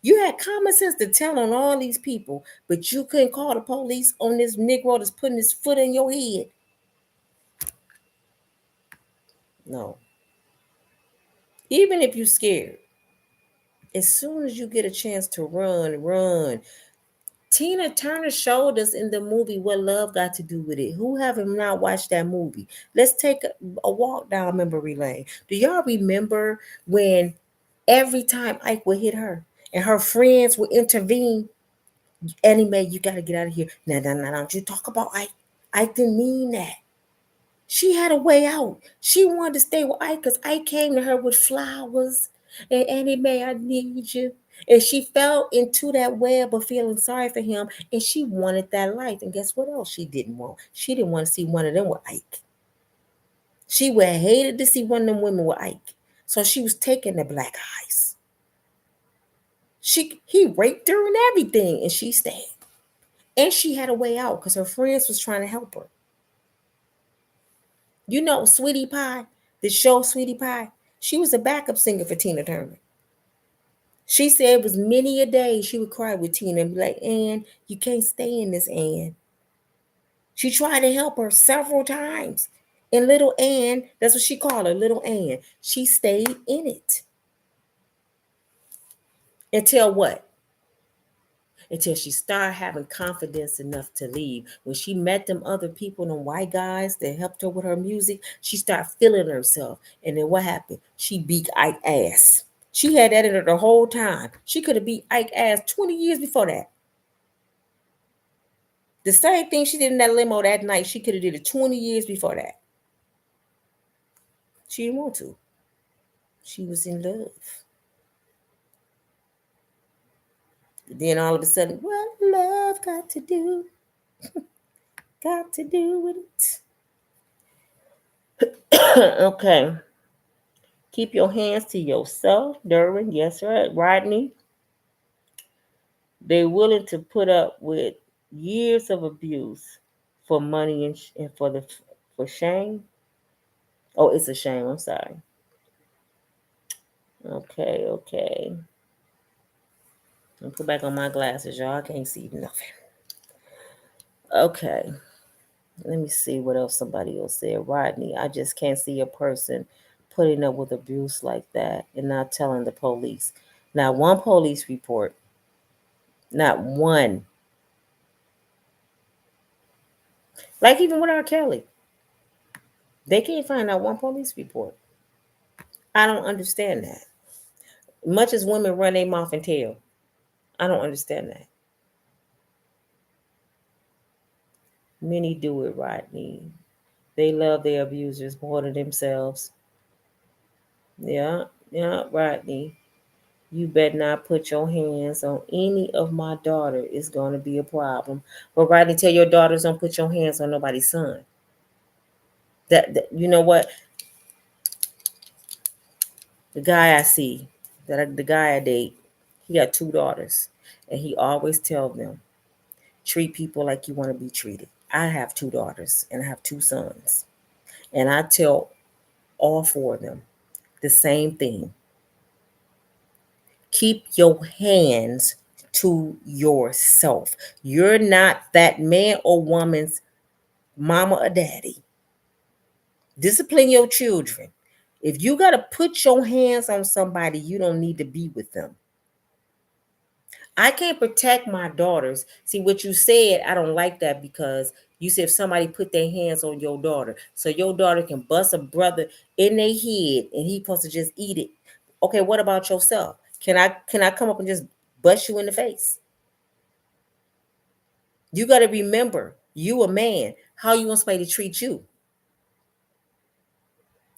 You had common sense to tell on all these people, but you couldn't call the police on this Negro that's putting his foot in your head. No. Even if you're scared, as soon as you get a chance to run, run. Tina Turner showed us in the movie What Love Got to Do with It. Who haven't not watched that movie? Let's take a walk down memory lane. Do y'all remember when every time Ike would hit her and her friends would intervene? Anime, you got to get out of here. No, no, no, don't you talk about Ike. Ike didn't mean that. She had a way out. She wanted to stay with Ike because Ike came to her with flowers and Annie Mae, I need you. And she fell into that web of feeling sorry for him and she wanted that life. And guess what else she didn't want? She didn't want to see one of them with Ike. She would have hated to see one of them women with Ike. So she was taking the black eyes. He raped her and everything, and she stayed. And she had a way out because her friends was trying to help her. You know, Sweetie Pie, the show Sweetie Pie, she was a backup singer for Tina Turner. She said it was many a day she would cry with Tina and be like, Ann, you can't stay in this, Ann. She tried to help her several times. And little Ann, that's what she called her, little Ann. She stayed in it. Until what? Until she started having confidence enough to leave. When she met them other people, them white guys that helped her with her music, she started feeling herself. And then what happened? She beat Ike ass. She had that in her the whole time. She could have beat Ike ass 20 years before that. The same thing she did in that limo that night, she could have did it 20 years before that. She didn't want to. She was in love. Then all of a sudden, what love got to do? Got to do with it. Okay. Keep your hands to yourself, Derwin. Yes, right. Rodney. They're willing to put up with years of abuse for money and for shame. Oh, it's a shame. I'm sorry. Okay, okay. I'll put back on my glasses, y'all. I can't see nothing. Okay. Let me see what else somebody else said. Rodney, I just can't see a person putting up with abuse like that and not telling the police. Not one police report. Not one. Like even with R. Kelly, they can't find out one police report. I don't understand that. Much as women run their mouth and tell, I don't understand that. Many do it, Rodney. They love their abusers more than themselves. Yeah, yeah, Rodney. You better not put your hands on any of my daughter. It's going to be a problem. But Rodney, tell your daughters don't put your hands on nobody's son. That you know what? The guy I see, the guy I date, he got two daughters, and he always tell them, treat people like you want to be treated. I have two daughters and I have two sons, and I tell all four of them the same thing. Keep your hands to yourself. You're not that man or woman's mama or daddy. Discipline your children. If you got to put your hands on somebody, you don't need to be with them. I can't protect my daughters. See what you said, I don't like that because you said if somebody put their hands on your daughter, so your daughter can bust a brother in their head and he supposed to just eat it. Okay, what about yourself? Can I come up and just bust you in the face? You got to remember, you a man. How you want somebody to treat you?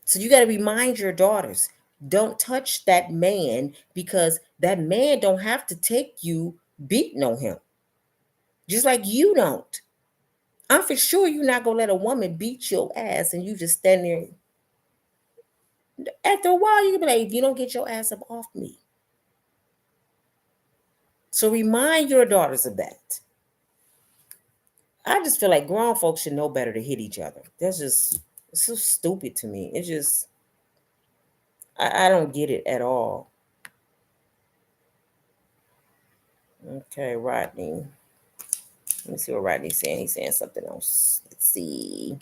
So you got to remind your daughters, don't touch that man because that man don't have to take you beating on him. Just like you don't. I'm for sure you're not gonna let a woman beat your ass and you just stand there. After a while, you can be like, if you don't get your ass up off me. So remind your daughters of that. I just feel like grown folks should know better to hit each other. That's just it's so stupid to me. It's just I don't get it at all. Okay, Rodney. Let me see what Rodney's saying. He's saying something else. Let's see.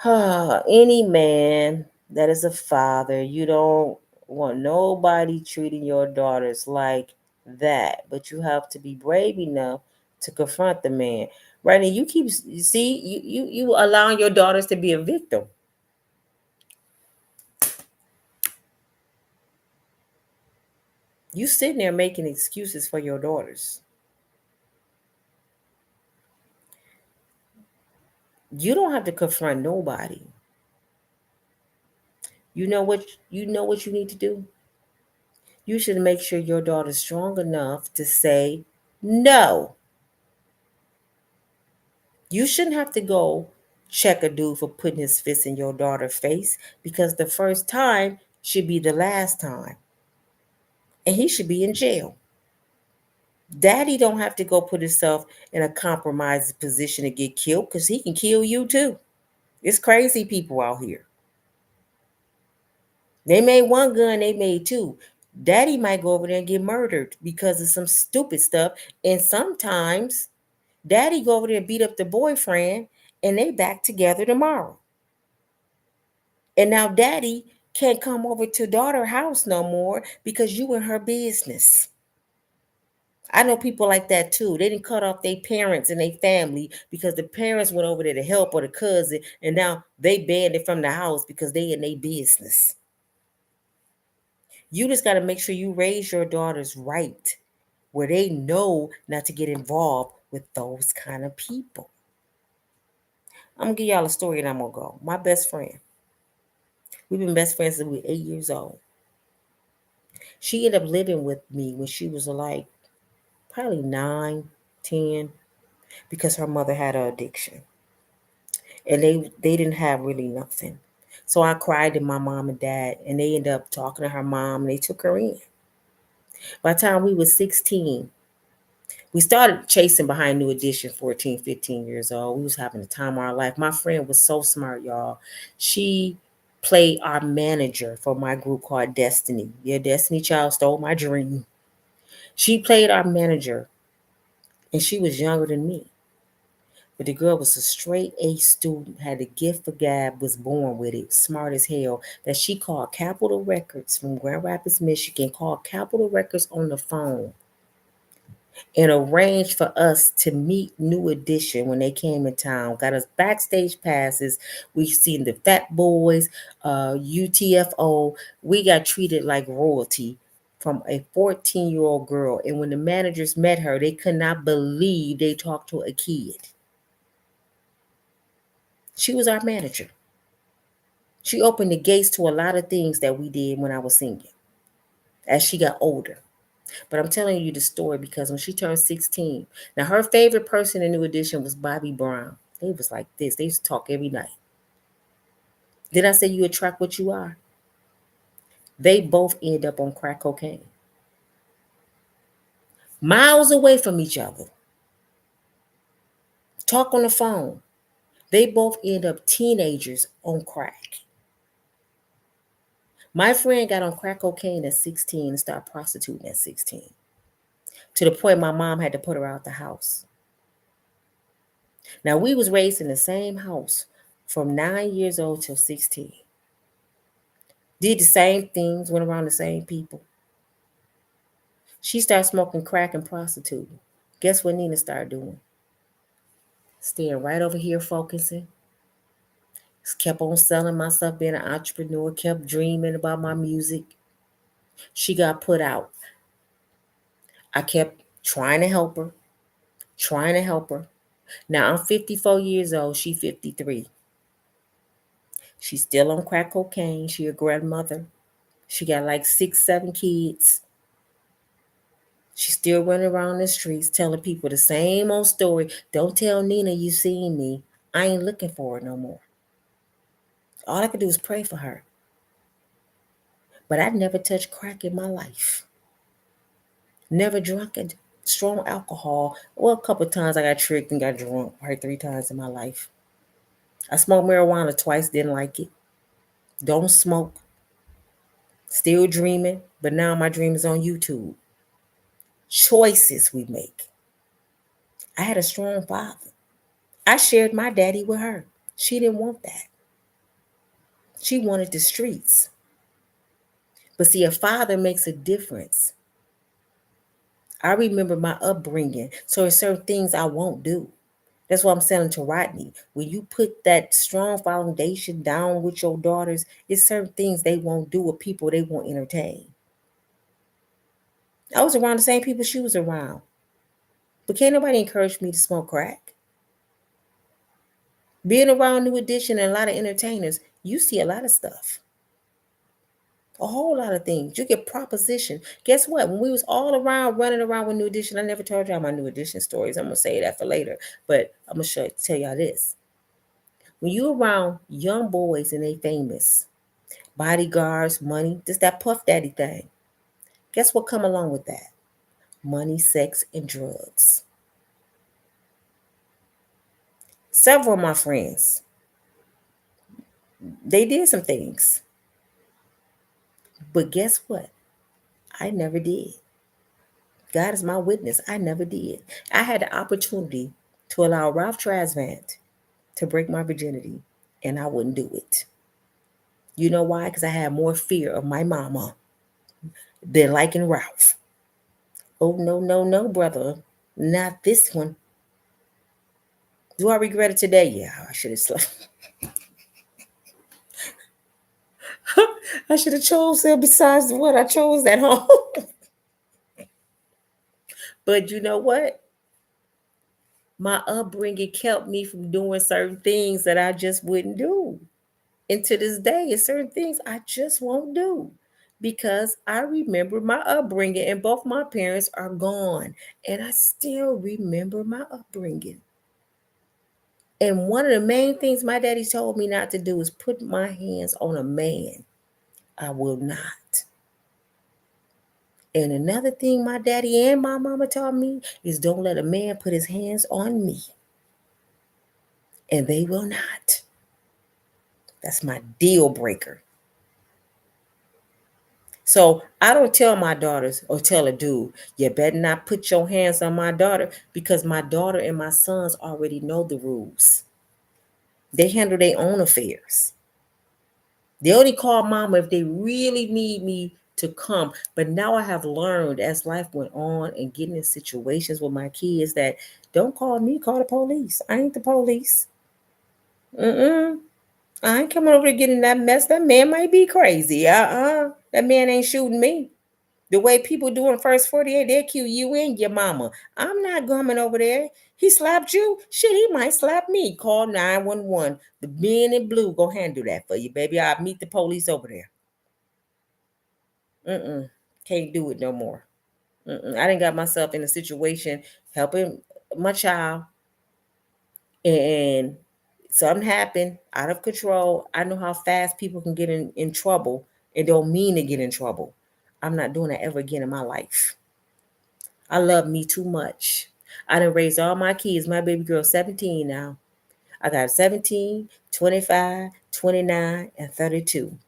Any man that is a father, you don't want nobody treating your daughters like that. But you have to be brave enough to confront the man. Rodney, you see, you allowing your daughters to be a victim. You sitting there making excuses for your daughters. You don't have to confront nobody. You know what you need to do? You should make sure your daughter's strong enough to say no. You shouldn't have to go check a dude for putting his fist in your daughter's face because the first time should be the last time. And he should be in jail. Daddy don't have to go put himself in a compromised position to get killed because he can kill you too. It's crazy people out here. They made one gun, they made two. Daddy might go over there and get murdered because of some stupid stuff. And sometimes daddy go over there and beat up the boyfriend and they back together tomorrow. And now daddy can't come over to daughter house no more because you in her business. I know people like that too. They didn't cut off their parents and their family because the parents went over there to help or the cousin, and now they banned it from the house because they in their business. You just got to make sure you raise your daughters right, where they know not to get involved with those kind of people. I'm gonna give y'all a story and I'm gonna go. My best friend, we've been best friends since we were 8 years old. She ended up living with me when she was like probably 9, 10, because her mother had an addiction. And they didn't have really nothing. So I cried to my mom and dad, and they ended up talking to her mom and they took her in. By the time we were 16, we started chasing behind New Edition, 14, 15 years old. We was having the time of our life. My friend was so smart, y'all. She played our manager for my group called Destiny. Yeah, Destiny Child stole my dream. She played our manager, and she was younger than me. But the girl was a straight A student, had a gift for gab, was born with it, smart as hell. That she called Capitol Records from Grand Rapids, Michigan, called Capitol Records on the phone and arranged for us to meet New Edition when they came in town. Got us backstage passes. We seen the Fat Boys, UTFO. We got treated like royalty from a 14-year-old girl. And when the managers met her, they could not believe they talked to a kid. She was our manager. She opened the gates to a lot of things that we did when I was singing as she got older. But I'm telling you the story because when she turned 16, now her favorite person in New Edition was Bobby Brown. They was like this. They used to talk every night. Did I say you attract what you are? They both end up on crack cocaine. Miles away from each other. Talk on the phone. They both end up teenagers on crack. My friend got on crack cocaine at 16 and started prostituting at 16. To the point my mom had to put her out the house. Now we was raised in the same house from 9 years old till 16. Did the same things, went around the same people. She started smoking crack and prostituting. Guess what Nina started doing? Staying right over here focusing. Kept on selling my stuff, being an entrepreneur, kept dreaming about my music. She got put out. I kept trying to help her, trying to help her. Now I'm 54 years old, she 53. She's still on crack cocaine. She a grandmother. She got like 6, 7 kids. She's still running around the streets telling people the same old story. Don't tell Nina you seen me. I ain't looking for her no more. All I could do is pray for her. But I never touched crack in my life. Never drunk it. Strong alcohol. Well, a couple of times I got tricked and got drunk, probably 3 times in my life. I smoked marijuana twice, didn't like it. Don't smoke. Still dreaming, but now my dream is on YouTube. Choices we make. I had a strong father. I shared my daddy with her. She didn't want that. She wanted the streets. But see, a father makes a difference. I remember my upbringing. So there's certain things I won't do. That's what I'm saying to Rodney. When you put that strong foundation down with your daughters, it's certain things they won't do with people they won't entertain. I was around the same people she was around. But can't nobody encourage me to smoke crack. Being around New Edition and a lot of entertainers, you see a lot of stuff. A whole lot of things. You get proposition. Guess what? When we was all around running around with New Edition, I never told y'all my New Edition stories. I'm gonna say that for later. But I'm gonna tell y'all this. When you around young boys and they famous, bodyguards, money, just that puff daddy thing. Guess what come along with that? Money, sex, and drugs. Several of my friends, they did some things. But guess what? I never did. God is my witness. I never did. I had the opportunity to allow Ralph Tresvant to break my virginity, and I wouldn't do it. You know why? Because I had more fear of my mama than liking Ralph. Oh, no, no, no, brother. Not this one. Do I regret it today? Yeah, I should have slept. I should have chose it besides what I chose at home. But you know what? My upbringing kept me from doing certain things that I just wouldn't do. And to this day, it's certain things I just won't do because I remember my upbringing and both my parents are gone. And I still remember my upbringing. And one of the main things my daddy told me not to do is put my hands on a man. I will not. And another thing my daddy and my mama taught me is don't let a man put his hands on me. And they will not. That's my deal breaker. So I don't tell my daughters or tell a dude, you better not put your hands on my daughter because my daughter and my sons already know the rules. They handle their own affairs. They only call mama if they really need me to come. But now I have learned as life went on and getting in situations with my kids that don't call me, call the police. I ain't the police. Mm-mm. I ain't coming over to get in that mess. That man might be crazy. That man ain't shooting me. The way people do in first 48, they'll kill you and your mama. I'm not coming over there. He slapped you? Shit, he might slap me. Call 911. The men in blue go handle that for you, baby. I'll meet the police over there. Can't do it no more. I done got myself in a situation helping my child and something happened out of control. I know how fast people can get in trouble and don't mean to get in trouble. I'm not doing that ever again in my life. I love me too much. I done raised all my kids. My baby girl 17 now. I got 17, 25, 29, and 32.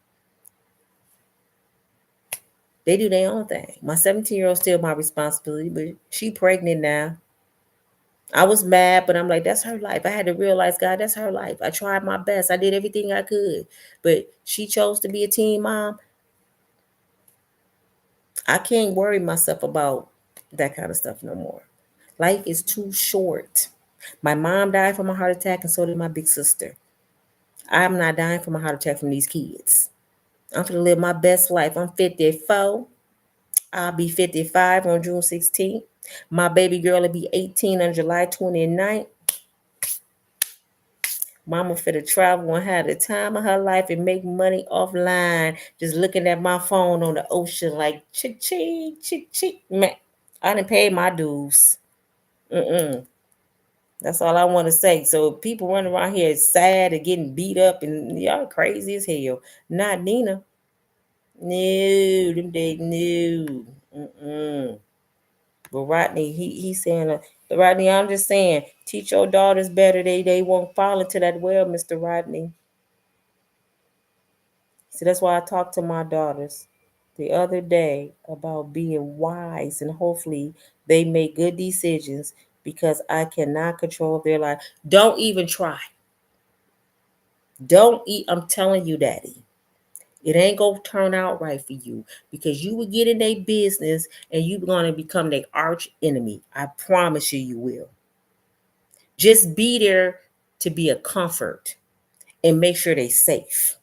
They do their own thing. My 17-year-old still my responsibility, but she pregnant now. I was mad, but I'm like, that's her life. I had to realize, God, that's her life. I tried my best. I did everything I could. But she chose to be a teen mom. I can't worry myself about that kind of stuff no more. Life is too short. My mom died from a heart attack, and so did my big sister. I'm not dying from a heart attack from these kids. I'm going to live my best life. I'm 54. I'll be 55 on June 16th. My baby girl will be 18 on July 29th. Mama finna travel and have the time of her life and make money offline, just looking at my phone on the ocean like chick, chick, chick. Man, I done paid my dues. That's all I want to say. So people running around here sad and getting beat up and y'all crazy as hell. Not Nina. No, them days, no. But Rodney, he's saying, Rodney, I'm just saying, teach your daughters better. They won't fall into that well, Mr. Rodney. So that's why I talked to my daughters the other day about being wise, and hopefully they make good decisions, because I cannot control their life. Don't even try. Don't eat. I'm telling you, Daddy. It ain't gonna turn out right for you, because you will get in their business and you're gonna become their arch enemy. I promise you, you will. Just be there to be a comfort and make sure they're safe.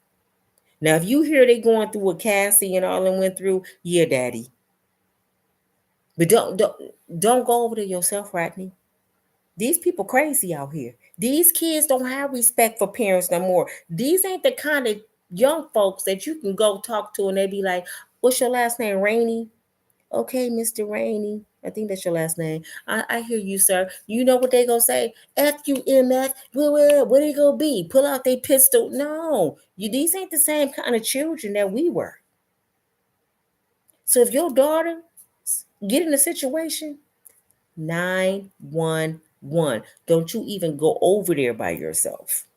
Now, if you hear they going through what Cassie and all them went through, yeah, Daddy. But don't go over to yourself, Rodney. These people crazy out here. These kids don't have respect for parents no more. These ain't the kind of young folks that you can go talk to and they be like, "What's your last name, Rainey?" "Okay, Mr. Rainey. I think that's your last name. I hear you, sir." You know what they gonna say? FUMF. What they gonna be? Pull out their pistol? No, these ain't the same kind of children that we were. So if your daughter get in a situation, 911. Don't you even go over there by yourself.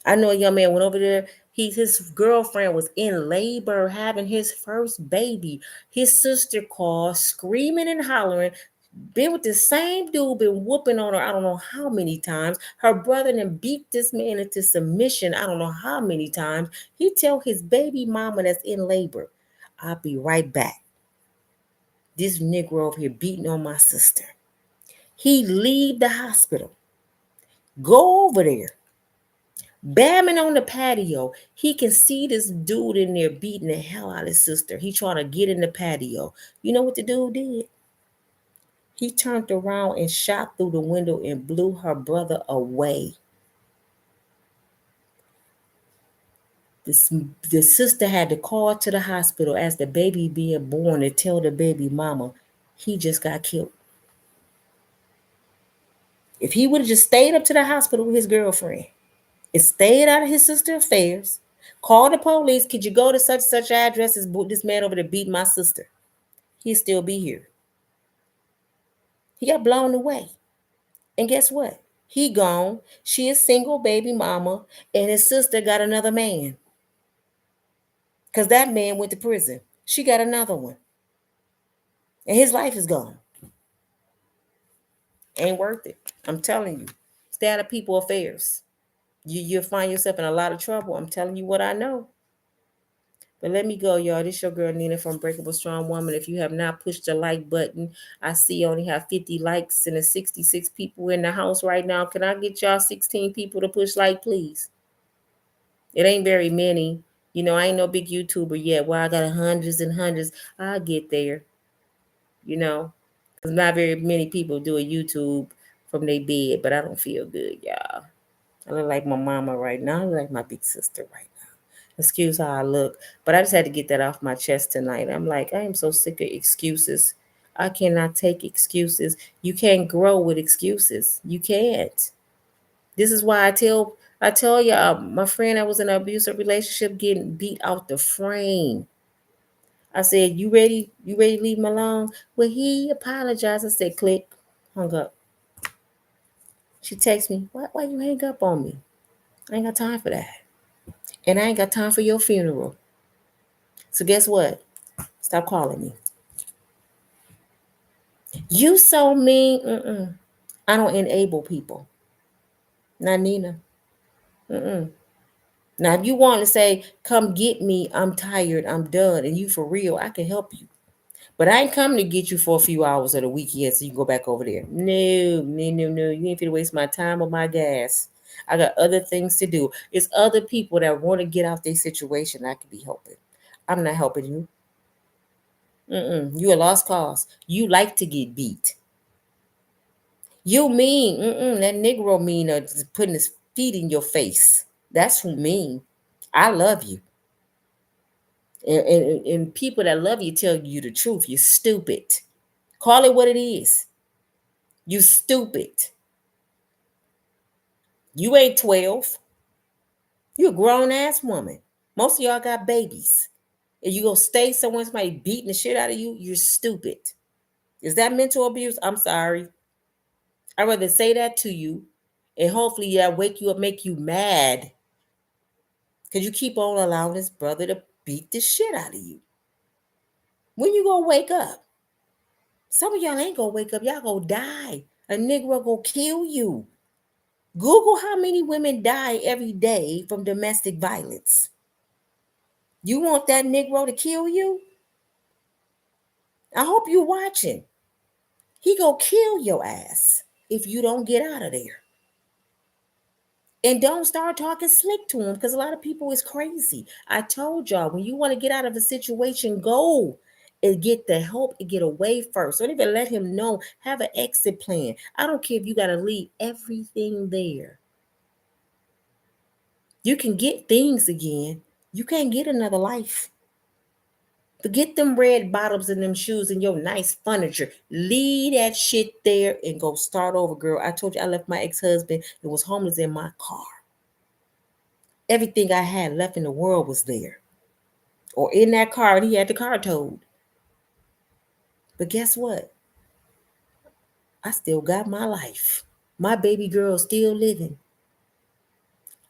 I know a young man went over there. His girlfriend was in labor having his first baby. His sister called, screaming and hollering. Been with the same dude, been whooping on her, I don't know how many times. Her brother then beat this man into submission, I don't know how many times. He tell his baby mama that's in labor, "I'll be right back. This Negro over here beating on my sister." He leave the hospital, go over there, bamming on the patio. He can see this dude in there beating the hell out of his sister. He trying to get in the patio. You know what the dude did? He turned around and shot through the window and blew her brother away. This, the sister had to call to the hospital as the baby being born and tell the baby mama he just got killed. If he would have just stayed up to the hospital with his girlfriend and stayed out of his sister's affairs, called the police, "Could you go to such such address as this man over there beat my sister?" He'd still be here. He got blown away. And guess what? He gone. She is single baby mama, and his sister got another man. Because that man went to prison. She got another one. And his life is gone. Ain't worth it. I'm telling you. Stay out of people's affairs. You'll find yourself in a lot of trouble. I'm telling you what I know. But let me go, y'all. This your girl Nina from Unbreakable Strong Woman. If you have not pushed the like button, I see you only have 50 likes and there's 66 people in the house right now. Can I get y'all 16 people to push like, please? It ain't very many. You know, I ain't no big YouTuber yet. Well, I got hundreds and hundreds. I'll get there. You know, because not very many people do a YouTube from their bed, but I don't feel good, y'all. I look like my mama right now. I look like my big sister right now. Excuse how I look. But I just had to get that off my chest tonight. I'm like, I am so sick of excuses. I cannot take excuses. You can't grow with excuses. You can't. This is why I tell y'all, my friend that was in an abusive relationship getting beat out the frame. I said, "You ready? You ready to leave him alone?" Well, he apologized. I said, click, hung up. She texts me, why you hang up on me? I ain't got time for that. And I ain't got time for your funeral. So guess what? Stop calling me. You so mean. I don't enable people. Not Nina. Mm-mm. Now, if you want to say, "Come get me, I'm tired, I'm done," and you for real, I can help you. But I ain't coming to get you for a few hours of the weekend so you can go back over there. No, no, no, no. You ain't finna waste my time or my gas. I got other things to do. It's other people that want to get out their situation I could be helping. I'm not helping you. You a lost cause. You like to get beat. You mean, that Negro mean putting his feet in your face. That's who mean. I love you. And people that love you tell you the truth. You're stupid. Call it what it is. You stupid. You ain't 12. You a grown ass woman. Most of y'all got babies. And you gonna stay somewhere somebody beating the shit out of you, you're stupid. Is that mental abuse? I'm sorry. I'd rather say that to you and hopefully that wake you up, make you mad. Because you keep on allowing this brother to beat the shit out of you. When you gonna wake up? Some of y'all ain't gonna wake up. Y'all gonna die. A Negro gonna kill you. Google how many women die every day from domestic violence. You want that Negro to kill you? I hope you watching. He gonna kill your ass if you don't get out of there. And don't start talking slick to him because a lot of people is crazy. I told y'all, when you want to get out of a situation, go and get the help and get away first. Don't even let him know. Have an exit plan. I don't care if you got to leave everything there. You can get things again. You can't get another life. Forget them red bottoms and them shoes and your nice furniture. Leave that shit there and go start over, girl. I told you I left my ex-husband and was homeless in my car. Everything I had left in the world was there. Or in that car, and he had the car towed. But guess what? I still got my life. My baby girl still living.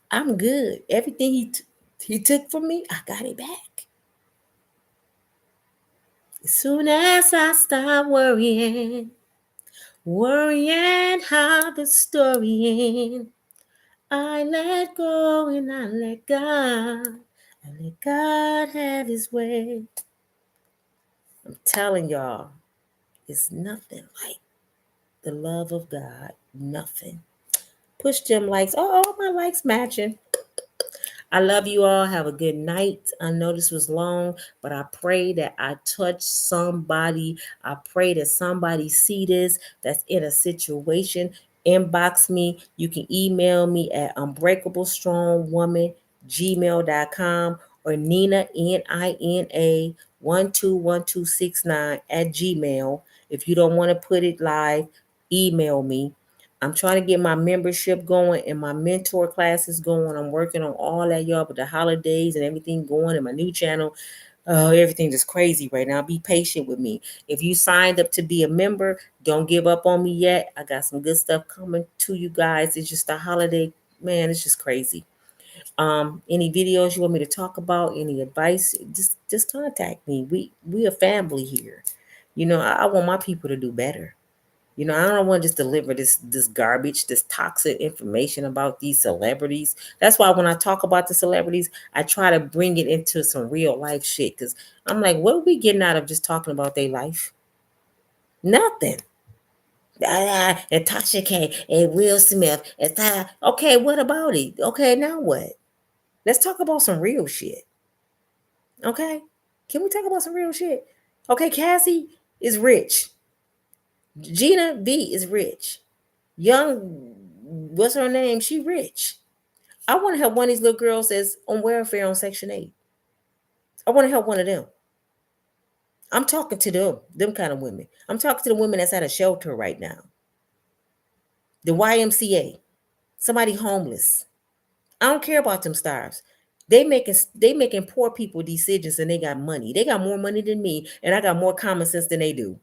I'm good. Everything he took from me, I got it back. As soon as I stop worrying how the story ends, I let go and I let God. I let God have his way. I'm telling y'all, it's nothing like the love of God. Nothing. Push them likes. Oh, all my likes matching. I love you all. Have a good night. I know this was long, but I pray that I touch somebody. I pray that somebody see this that's in a situation. Inbox me. You can email me at unbreakablestrongwoman@gmail.com or Nina Nina 121269 at gmail. If you don't want to put it live, email me. I'm trying to get my membership going and my mentor classes going. I'm working on all that, y'all, but the holidays and everything going and my new channel. Everything is crazy right now. Be patient with me. If you signed up to be a member, don't give up on me yet. I got some good stuff coming to you guys. It's just a holiday, man. It's just crazy. Any videos you want me to talk about, any advice, just contact me. We a family here. I want my people to do better. I don't want to just deliver this garbage, this toxic information about these celebrities. That's why when I talk about the celebrities, I try to bring it into some real life shit. Because I'm like, what are we getting out of just talking about their life? Nothing. And Tasha K and Will Smith. Okay, what about it? Okay, now what? Let's talk about some real shit. Okay? Can we talk about some real shit? Okay, Cassie is rich. Gina V is rich. Young, what's her name? She rich. I want to help one of these little girls that's on welfare on Section 8. I want to help one of them. I'm talking to them kind of women. I'm talking to the women that's at a shelter right now. The YMCA, somebody homeless. I don't care about them stars. They making poor people decisions and they got money. They got more money than me, and I got more common sense than they do.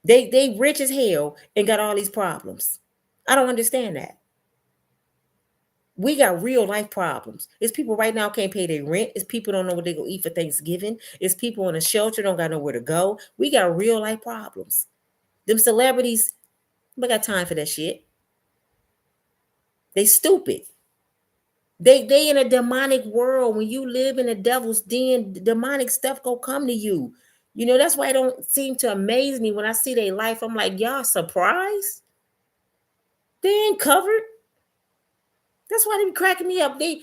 They rich as hell and got all these problems. I don't understand that. We got real life problems. It's people right now can't pay their rent. It's people don't know what they're gonna eat for Thanksgiving. It's people in a shelter don't got nowhere to go. We got real life problems. Them celebrities, we got time for that shit. They stupid. They in a demonic world. When you live in a devil's den, demonic stuff go come to you. That's why it don't seem to amaze me when I see their life. I'm like, y'all surprised? They ain't covered. That's why they be cracking me up. They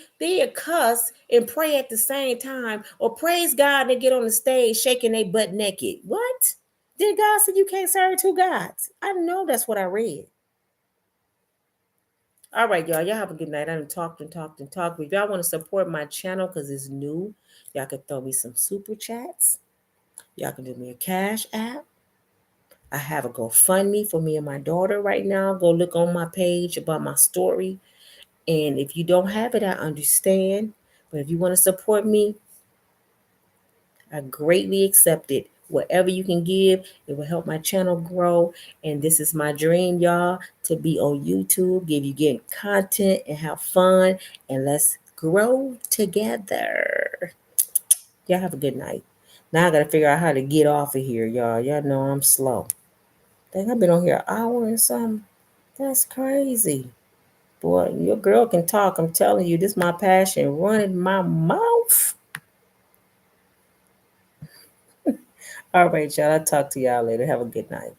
cuss and pray at the same time, or praise God and they get on the stage shaking their butt naked. What? Then God said you can't serve two gods. I know that's what I read. All right, y'all. Y'all have a good night. I done talked and talked and talked. If y'all want to support my channel because it's new, y'all can throw me some super chats. Y'all can do me a cash app. I have a GoFundMe for me and my daughter right now. Go look on my page about my story. And if you don't have it, I understand. But if you want to support me, I greatly accept it. Whatever you can give, it will help my channel grow. And this is my dream, y'all, to be on YouTube, give you good content and have fun. And let's grow together. Y'all have a good night. Now I gotta figure out how to get off of here, y'all. Y'all know I'm slow. Think I've been on here an hour and something. That's crazy. Boy, your girl can talk. I'm telling you, this is my passion. Running my mouth. All right, y'all. I'll talk to y'all later. Have a good night.